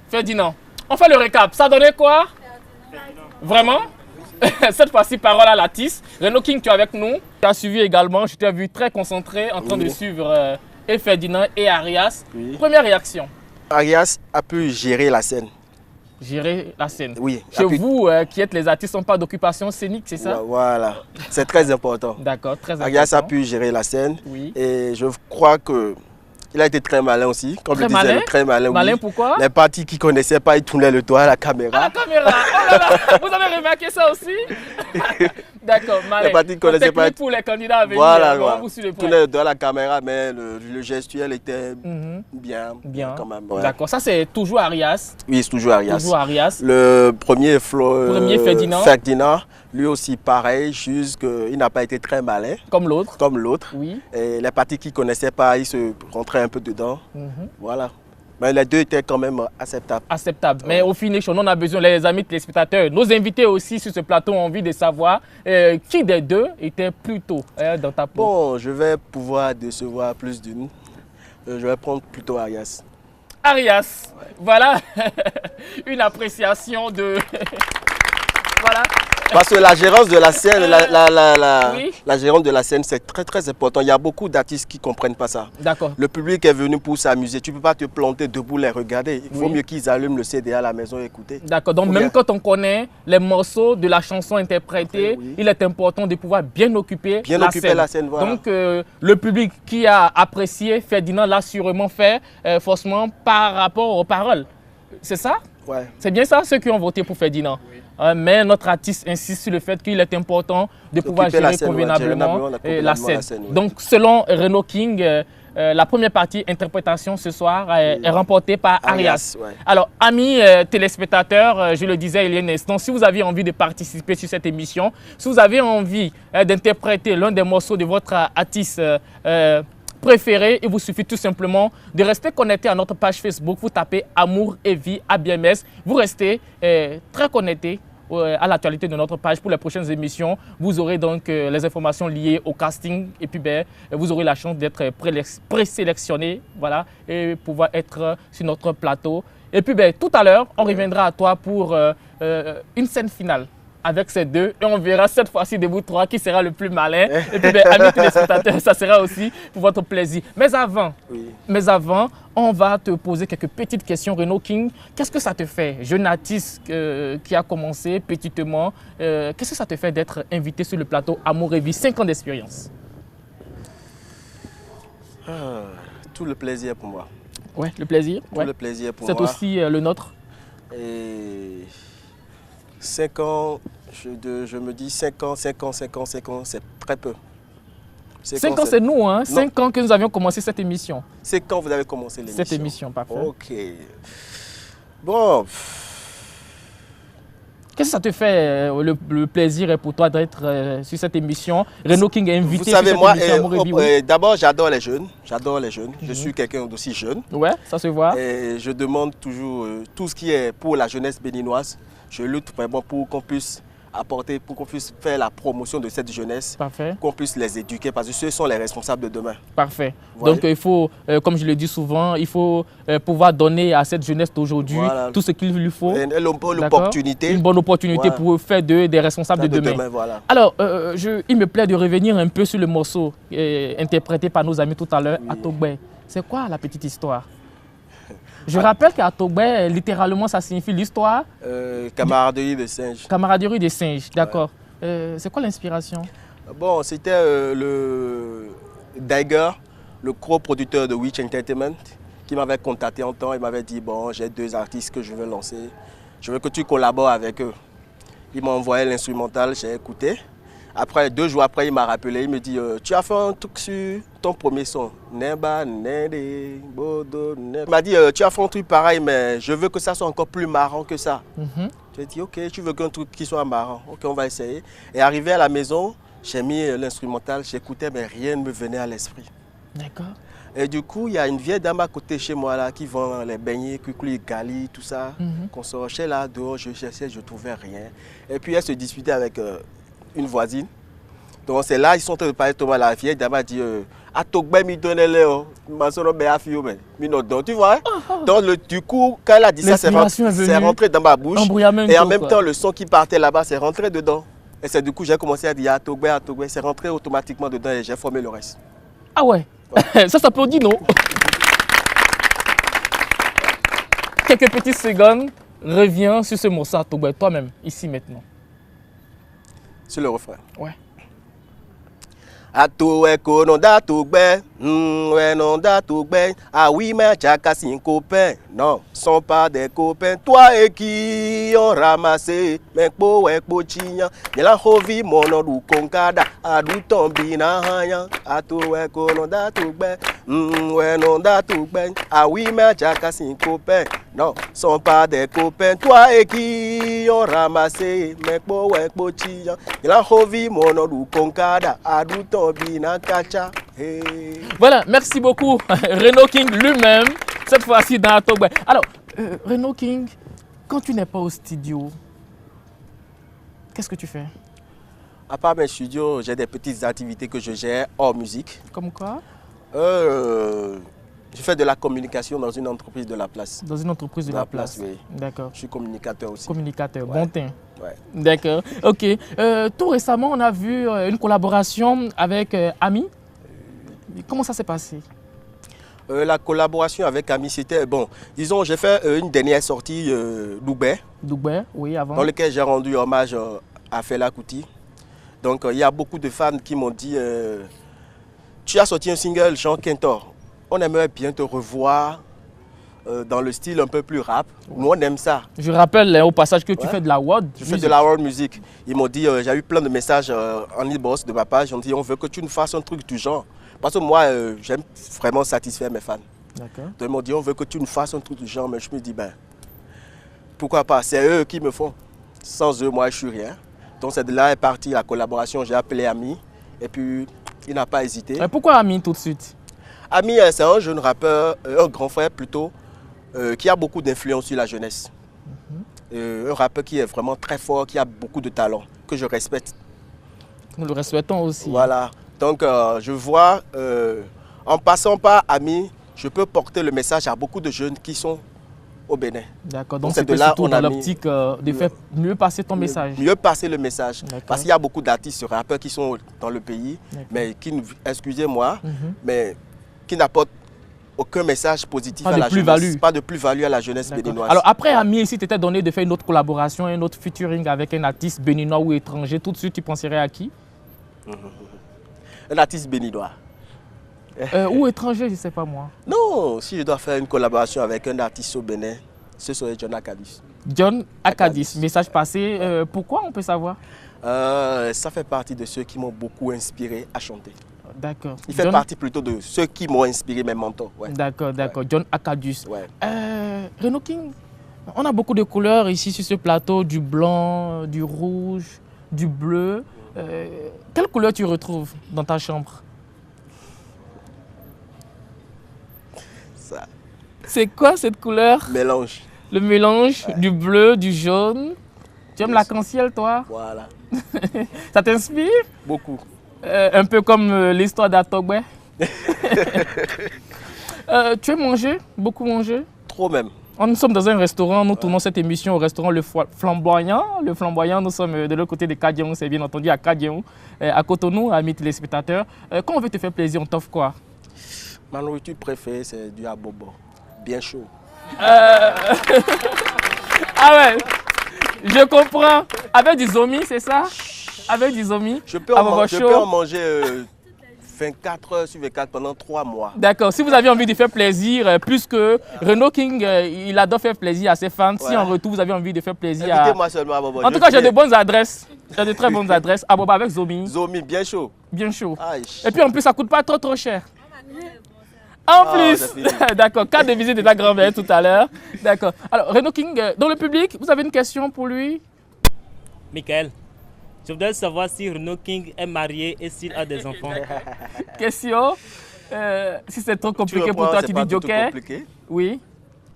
[SPEAKER 1] Ferdinand. On fait le récap. Ça donnait quoi? Vraiment? Cette fois-ci, parole à l'artiste. Renault King, tu es avec nous. Tu as suivi également. Je t'ai vu très concentré en train de suivre et Ferdinand et Arias. Oui. Première réaction.
[SPEAKER 15] Arias a pu gérer la scène.
[SPEAKER 1] Gérer la scène.
[SPEAKER 15] Oui.
[SPEAKER 1] Chez vous, qui êtes les artistes, n'ont pas d'occupation scénique, c'est ça?
[SPEAKER 15] Voilà. C'est très important.
[SPEAKER 1] D'accord, très important.
[SPEAKER 15] Arias a pu gérer la scène. Oui. Et je crois que il a été très malin aussi. Comme je disais, très malin.
[SPEAKER 1] Malin,
[SPEAKER 15] oui.
[SPEAKER 1] Pourquoi?
[SPEAKER 15] Les parties qu'il ne connaissaient pas, il tournait le doigt à la caméra.
[SPEAKER 1] À la caméra. Oh là là. Vous avez remarqué ça aussi? D'accord,
[SPEAKER 15] Les parties ne connaissaient pas.
[SPEAKER 1] Pour les candidats à venir,
[SPEAKER 15] voilà.
[SPEAKER 1] vous suivez
[SPEAKER 15] Tout le dans la caméra, mais le gestuel était bien quand même. Ouais.
[SPEAKER 1] D'accord, ça c'est toujours Arias.
[SPEAKER 15] Oui, c'est toujours Arias.
[SPEAKER 1] Toujours Arias.
[SPEAKER 15] Le premier,
[SPEAKER 1] Ferdinand.
[SPEAKER 15] Lui aussi pareil, juste qu'il n'a pas été très malin.
[SPEAKER 1] Comme l'autre.
[SPEAKER 15] Oui. Et les parties qu'il ne connaissaient pas, ils se rentraient un peu dedans. Voilà. Mais les deux étaient quand même acceptables.
[SPEAKER 1] Mais au finish, on a besoin, les amis téléspectateurs, nos invités aussi sur ce plateau ont envie de savoir qui des deux était plus tôt dans ta peau.
[SPEAKER 15] Bon, je vais pouvoir décevoir plus d'une. Je vais prendre plutôt Arias.
[SPEAKER 1] Arias, voilà une appréciation de... voilà.
[SPEAKER 15] Parce que la gérance de la scène, la gérance de la scène, c'est très très important. Il y a beaucoup d'artistes qui ne comprennent pas ça.
[SPEAKER 1] D'accord.
[SPEAKER 15] Le public est venu pour s'amuser. Tu ne peux pas te planter debout les regarder. Il faut mieux qu'ils allument le CD à la maison et écouter.
[SPEAKER 1] D'accord. Donc même quand on connaît les morceaux de la chanson interprétée, il est important de pouvoir bien occuper la scène.
[SPEAKER 15] Voilà.
[SPEAKER 1] Donc le public qui a apprécié Ferdinand l'a sûrement fait forcément par rapport aux paroles. C'est ça?
[SPEAKER 15] Ouais.
[SPEAKER 1] C'est bien ça, ceux qui ont voté pour Ferdinand. Mais notre artiste insiste sur le fait qu'il est important de pouvoir gérer convenablement la scène. Donc, selon Renaud King, la première partie interprétation ce soir est remportée par Arias. Alors, amis téléspectateurs, je le disais il y a un instant, si vous avez envie de participer sur cette émission, si vous avez envie d'interpréter l'un des morceaux de votre artiste préféré, il vous suffit tout simplement de rester connecté à notre page Facebook. Vous tapez Amour et Vie ABMS. Vous restez très connecté à l'actualité de notre page pour les prochaines émissions. Vous aurez donc les informations liées au casting et puis vous aurez la chance d'être présélectionné, voilà, et pouvoir être sur notre plateau. Et puis tout à l'heure, on reviendra à toi pour une scène finale avec ces deux et on verra cette fois-ci de vous trois qui sera le plus malin. Et puis amis téléspectateurs, ça sera aussi pour votre plaisir. Mais avant, on va te poser quelques petites questions. Renaud King, qu'est-ce que ça te fait, jeune artiste qui a commencé petitement, qu'est-ce que ça te fait d'être invité sur le plateau Amour et Vie, 5 ans d'expérience?
[SPEAKER 15] Tout le plaisir pour moi.
[SPEAKER 1] Ouais, le plaisir.
[SPEAKER 15] Tout le plaisir pour moi.
[SPEAKER 1] C'est aussi le nôtre.
[SPEAKER 15] Et 5 ans, je me dis 5 ans, c'est très peu.
[SPEAKER 1] 5 ans, c'est nous, hein? 5 ans que nous avions commencé cette émission.
[SPEAKER 15] C'est quand vous avez commencé l'émission?
[SPEAKER 1] Cette émission, parfait.
[SPEAKER 15] Ok. Bon.
[SPEAKER 1] Qu'est-ce que ça te fait le plaisir pour toi d'être sur cette émission? Renaud King est invité
[SPEAKER 15] sur cette
[SPEAKER 1] émission
[SPEAKER 15] Amour et Vie. D'abord, j'adore les jeunes. Je suis quelqu'un d'aussi jeune.
[SPEAKER 1] Ouais, ça se voit.
[SPEAKER 15] Et je demande toujours tout ce qui est pour la jeunesse béninoise. Je lutte vraiment pour qu'on puisse apporter, pour qu'on puisse faire la promotion de cette jeunesse.
[SPEAKER 1] Parfait.
[SPEAKER 15] Qu'on puisse les éduquer parce que ceux sont les responsables de demain.
[SPEAKER 1] Parfait. Donc il faut, comme je le dis souvent, il faut pouvoir donner à cette jeunesse d'aujourd'hui tout ce qu'il lui faut.
[SPEAKER 15] Une bonne opportunité
[SPEAKER 1] pour faire d'eux des responsables de demain.
[SPEAKER 15] Voilà.
[SPEAKER 1] Alors, il me plaît de revenir un peu sur le morceau interprété par nos amis tout à l'heure, Atogbe. C'est quoi la petite histoire? Je rappelle qu'Atogbe, littéralement, ça signifie l'histoire.
[SPEAKER 15] Camaraderie des singes.
[SPEAKER 1] Camaraderie des singes, d'accord. C'est quoi l'inspiration?
[SPEAKER 15] Bon, c'était le Daiger, le coproducteur de Witch Entertainment, qui m'avait contacté en temps. Il m'avait dit, bon, j'ai 2 artistes que je veux lancer. Je veux que tu collabores avec eux. Il m'a envoyé l'instrumental, j'ai écouté. Après, 2 jours après, il m'a rappelé, il me dit, tu as fait un truc sur ton premier son. Il m'a dit, tu as fait un truc pareil, mais je veux que ça soit encore plus marrant que ça. J'ai dit, ok, tu veux qu'un truc qui soit marrant. Ok, on va essayer. Et arrivé à la maison, j'ai mis l'instrumental, j'écoutais, mais rien ne me venait à l'esprit.
[SPEAKER 1] D'accord.
[SPEAKER 15] Et du coup, il y a une vieille dame à côté chez moi là, qui vend les beignets, cuculi, gali, tout ça. Qu'on sortait là dehors, je cherchais, je ne trouvais rien. Et puis elle se disputait avec une voisine. Donc c'est là, ils sont en train de parler de Thomas. La vieille dame a dit Atogbe mi donnait Léo, tu vois. Donc du coup, quand elle a dit ça, c'est rentré dans ma bouche. Et en même temps, le son qui partait là-bas, c'est rentré dedans. Et c'est du coup, j'ai commencé à dire Atogbe, c'est rentré automatiquement dedans et j'ai formé le reste.
[SPEAKER 1] Ah ouais, ça s'applaudit, non? Quelques petites secondes, reviens sur ce morceau Atogbe, toi-même, ici maintenant.
[SPEAKER 15] Sur le refrain.
[SPEAKER 1] Ouais.
[SPEAKER 15] Ato eko no da Atogbe, Ouais, non, dato ben. Ah oui, mais Jacka, c'est un copain. Non, sont pas des copains. Toi et qui ont ramassé. Mais po et po chignan. Mais la hovi mono du konkada. A du tombi na hanyan. A to ouais, non, dato ben. Ouais, non, dato ben. Ah oui, mais Jacka, c'est un copain. Non, sont pas des copains. Toi et qui ont ramassé. Mais po et po chignan. Mais la hovi mono du konkada. A du tombi na kacha. Hey.
[SPEAKER 1] Voilà, merci beaucoup. Renaud King lui-même, cette fois-ci dans Atogbe. Alors, Renaud King, quand tu n'es pas au studio, qu'est-ce que tu fais?
[SPEAKER 15] À part mes studios, j'ai des petites activités que je gère hors musique.
[SPEAKER 1] Comme quoi?
[SPEAKER 15] Je fais de la communication dans une entreprise de la place.
[SPEAKER 1] Dans une entreprise de la place,
[SPEAKER 15] oui.
[SPEAKER 1] D'accord.
[SPEAKER 15] Je suis communicateur aussi.
[SPEAKER 1] Communicateur,
[SPEAKER 15] ouais.
[SPEAKER 1] Bon teint.
[SPEAKER 15] Ouais.
[SPEAKER 1] D'accord, ok. Tout récemment, on a vu une collaboration avec Ami. Comment ça s'est passé?
[SPEAKER 15] La collaboration avec Ami, c'était bon. Disons, j'ai fait une dernière sortie Doubet.
[SPEAKER 1] Doubet, oui, avant.
[SPEAKER 15] Dans lequel j'ai rendu hommage à Fela Kuti. Donc, il y a beaucoup de fans qui m'ont dit tu as sorti un single, Jean Quintor. On aimerait bien te revoir dans le style un peu plus rap. Nous, on aime ça.
[SPEAKER 1] Je rappelle au passage que tu fais de la world
[SPEAKER 15] music. Je fais de la world music. Ils m'ont dit, j'ai eu plein de messages en e-boss de ma page. Ils ont dit, on veut que tu nous fasses un truc du genre. Parce que moi, j'aime vraiment satisfaire mes fans.
[SPEAKER 1] D'accord.
[SPEAKER 15] Donc ils m'ont dit, on veut que tu nous fasses un truc du genre. Mais je me dis, ben, pourquoi pas? C'est eux qui me font. Sans eux, moi, je suis rien. Donc c'est de là est partie la collaboration. J'ai appelé Ami. Et puis, il n'a pas hésité.
[SPEAKER 1] Et pourquoi Ami tout de suite?
[SPEAKER 15] Ami, c'est un jeune rappeur, un grand frère plutôt, qui a beaucoup d'influence sur la jeunesse. Un rappeur qui est vraiment très fort, qui a beaucoup de talent, que je respecte.
[SPEAKER 1] Nous le respectons aussi.
[SPEAKER 15] Voilà. Donc, je vois, en passant par Ami, je peux porter le message à beaucoup de jeunes qui sont au Bénin.
[SPEAKER 1] D'accord. Donc, c'est de là surtout dans l'optique de faire mieux passer ton message.
[SPEAKER 15] Mieux passer le message. Parce qu'il y a beaucoup d'artistes, rappeurs qui sont dans le pays, mais qui, excusez-moi, mais qui n'apportent aucun message positif à la jeunesse. Pas de plus-value à la jeunesse béninoise.
[SPEAKER 1] Alors, après Ami, si tu t'étais donné de faire une autre collaboration, un autre featuring avec un artiste béninois ou étranger, tout de suite, tu penserais à qui?
[SPEAKER 15] Un artiste béninois.
[SPEAKER 1] Ou étranger, je ne sais pas moi.
[SPEAKER 15] Non, si je dois faire une collaboration avec un artiste au Bénin, ce serait John Akadis.
[SPEAKER 1] John Akadis, message passé. Pourquoi, on peut savoir?
[SPEAKER 15] Ça fait partie de ceux qui m'ont beaucoup inspiré à chanter.
[SPEAKER 1] D'accord.
[SPEAKER 15] Il fait partie plutôt de ceux qui m'ont inspiré, mes mentors. Ouais.
[SPEAKER 1] D'accord, d'accord. Ouais. John Akadis.
[SPEAKER 15] Ouais.
[SPEAKER 1] Renaud King, on a beaucoup de couleurs ici sur ce plateau, du blanc, du rouge, du bleu. Quelle couleur tu retrouves dans ta chambre? C'est quoi cette couleur?
[SPEAKER 15] Mélange.
[SPEAKER 1] Le mélange du bleu, du jaune. Tu aimes l'arc-en-ciel, toi?
[SPEAKER 15] Voilà.
[SPEAKER 1] Ça t'inspire?
[SPEAKER 15] Beaucoup.
[SPEAKER 1] Un peu comme l'histoire d'Atogbe. Tu aimes manger? Beaucoup manger?
[SPEAKER 15] Trop même.
[SPEAKER 1] Nous sommes dans un restaurant, nous tournons cette émission au restaurant Le Flamboyant. Le Flamboyant, nous sommes de l'autre côté de Kadiaou, c'est bien entendu à Kadiaou, à Cotonou, amis téléspectateurs. Quand on veut te faire plaisir, on t'offre quoi?
[SPEAKER 15] Ma nourriture préférée, c'est du abobo. Bien chaud.
[SPEAKER 1] Ah ouais, je comprends. Avec du zomi, c'est ça? Avec du zomi?
[SPEAKER 15] Je peux en manger 24 heures sur 24 pendant 3 mois. D'accord.
[SPEAKER 1] Si vous avez envie de faire plaisir, plus que Renaud King, il adore faire plaisir à ses fans. Ouais. Si en retour, vous avez envie de faire plaisir
[SPEAKER 15] invitez-moi seulement à Bobo.
[SPEAKER 1] En tout cas, j'ai de bonnes adresses. J'ai de très bonnes adresses. À Bobo avec zomi.
[SPEAKER 15] Zomi, bien chaud.
[SPEAKER 1] Bien chaud.
[SPEAKER 15] Aïe.
[SPEAKER 1] Et puis en plus, ça ne coûte pas trop cher. En plus, d'accord, carte de visite de ta grand-mère tout à l'heure. D'accord. Alors, Renaud King, dans le public, vous avez une question pour lui?
[SPEAKER 16] Michael, je voudrais savoir si Renaud King est marié et s'il a des enfants.
[SPEAKER 1] Question. Si c'est trop compliqué pour toi, tu dis Joker. Oui.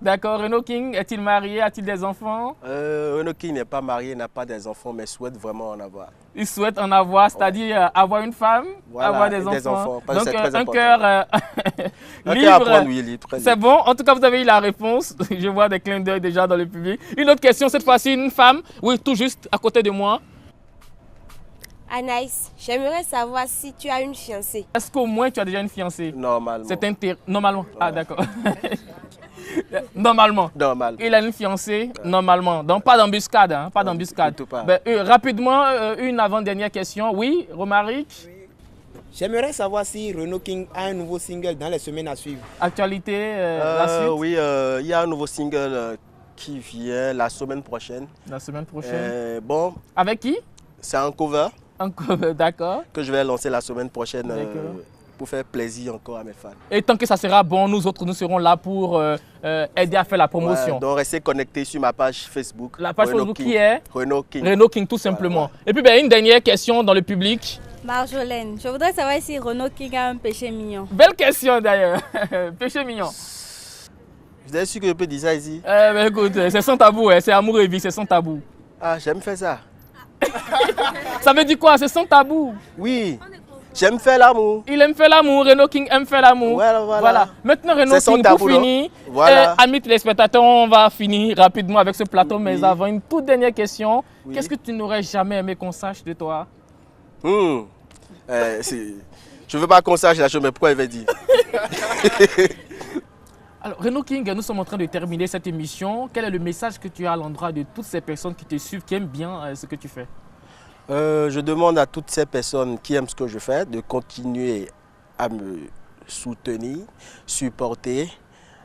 [SPEAKER 1] D'accord. Renaud King, est-il marié? A-t-il des enfants?
[SPEAKER 15] Renaud King n'est pas marié, n'a pas des enfants, mais souhaite vraiment en avoir.
[SPEAKER 1] Il souhaite en avoir, c'est-à-dire avoir une femme, voilà, avoir des enfants. Donc un cœur libre. C'est bon. En tout cas, vous avez eu la réponse. Je vois des clins d'œil déjà dans le public. Une autre question, cette fois-ci, une femme. Oui, tout juste à côté de moi.
[SPEAKER 17] Anaïs, j'aimerais savoir si tu as une fiancée.
[SPEAKER 1] Est-ce qu'au moins tu as déjà une fiancée?
[SPEAKER 15] Normalement.
[SPEAKER 1] Normalement. Ouais. Ah, d'accord. Normalement.
[SPEAKER 15] Normal.
[SPEAKER 1] Il a une fiancée, normalement. Donc pas d'embuscade, hein? Pas d'embuscade.
[SPEAKER 15] Pas.
[SPEAKER 1] Ben, rapidement, une avant-dernière question. Oui, Romaric?
[SPEAKER 18] J'aimerais savoir si Renault King a un nouveau single dans les semaines à suivre.
[SPEAKER 1] Actualité, la suite?
[SPEAKER 15] Oui, il y a un nouveau single qui vient la semaine prochaine.
[SPEAKER 1] La semaine prochaine.
[SPEAKER 15] Bon.
[SPEAKER 1] Avec qui?
[SPEAKER 15] C'est un cover.
[SPEAKER 1] Un cover, d'accord.
[SPEAKER 15] Que je vais lancer la semaine prochaine pour faire plaisir encore à mes fans.
[SPEAKER 1] Et tant que ça sera bon, nous autres, nous serons là pour aider à faire la promotion.
[SPEAKER 15] Ouais, donc restez connectés sur ma page Facebook.
[SPEAKER 1] La page Facebook qui est
[SPEAKER 15] Renault King.
[SPEAKER 1] Renault King, tout simplement. Et puis une dernière question dans le public.
[SPEAKER 19] Marjolaine, je voudrais savoir si Renault King a un péché mignon.
[SPEAKER 1] Belle question d'ailleurs. Péché mignon.
[SPEAKER 15] Vous êtes sûr que je peux dire ça ici?
[SPEAKER 1] Écoute, c'est sans tabou, c'est amour et vie, c'est sans tabou.
[SPEAKER 15] Ah, j'aime faire ça.
[SPEAKER 1] Ça veut dire quoi? C'est sans tabou?
[SPEAKER 15] Oui. J'aime faire l'amour.
[SPEAKER 1] Il aime faire l'amour, Renault King aime faire l'amour. Voilà. Maintenant, Renault King, pour finir, amis téléspectateurs, on va finir rapidement avec ce plateau, mais avant une toute dernière question. Oui. Qu'est-ce que tu n'aurais jamais aimé qu'on sache de toi?
[SPEAKER 15] Je ne veux pas qu'on sache la chose, mais pourquoi il va dire?
[SPEAKER 1] Alors, Renault King, nous sommes en train de terminer cette émission. Quel est le message que tu as à l'endroit de toutes ces personnes qui te suivent, qui aiment bien ce que tu fais?
[SPEAKER 15] Je demande à toutes ces personnes qui aiment ce que je fais de continuer à me soutenir, supporter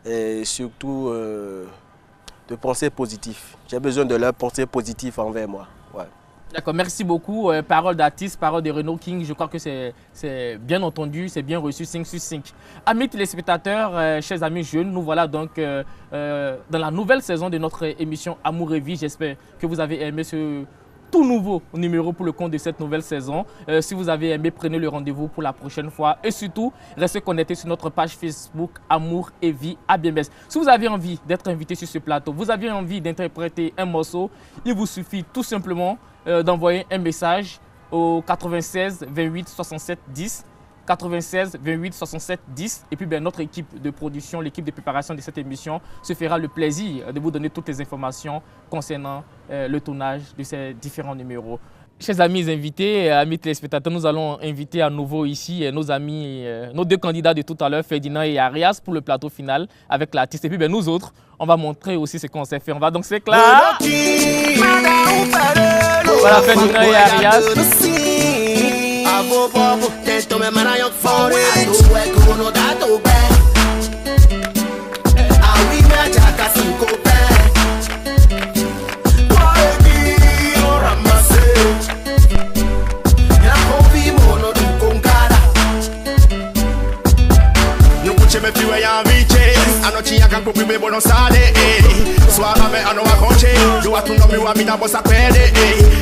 [SPEAKER 15] et surtout de penser positif. J'ai besoin de leur pensée positive envers moi. Ouais.
[SPEAKER 1] D'accord, merci beaucoup. Parole d'artiste, parole de Renault King, je crois que c'est bien entendu, c'est bien reçu, 5 sur 5. Amis téléspectateurs, chers amis jeunes, nous voilà donc dans la nouvelle saison de notre émission Amour et Vie. J'espère que vous avez aimé ce tout nouveau numéro pour le compte de cette nouvelle saison. Si vous avez aimé, prenez le rendez-vous pour la prochaine fois. Et surtout, restez connectés sur notre page Facebook Amour et Vie ABMS. Si vous avez envie d'être invité sur ce plateau, vous avez envie d'interpréter un morceau, il vous suffit tout simplement d'envoyer un message au 96 28 67 10. 96 28 67 10 et puis notre équipe de production, l'équipe de préparation de cette émission se fera le plaisir de vous donner toutes les informations concernant le tournage de ces différents numéros. Chers amis invités, amis téléspectateurs, nous allons inviter à nouveau ici nos amis, nos deux candidats de tout à l'heure, Ferdinand et Arias, pour le plateau final avec l'artiste. Et puis nous autres, on va montrer aussi ce qu'on sait faire. On va donc s'éclater. Voilà Ferdinand et Arias.
[SPEAKER 14] Me piwe ya viche anochi ya kanku pibe bono sale swara me ano akonche do atundo mi wa mina bossa pede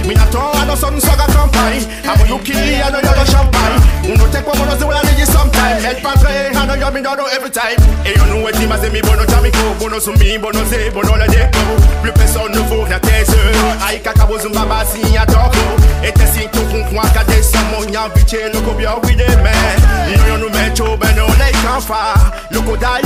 [SPEAKER 14] mina to ano son soga campagne amo yuki ano yo champagne uno take kwa mono zula niji sometime head patre ano yo mi do every time et you know what ma mi bono jamiko bono sumi bono ze bono la deko plus personne ne vaut la thèse ai kaka bozumba basi ya toko et te si to kun ka de samo nya viche loko bia with them man you know me cho beno like canfa loko dai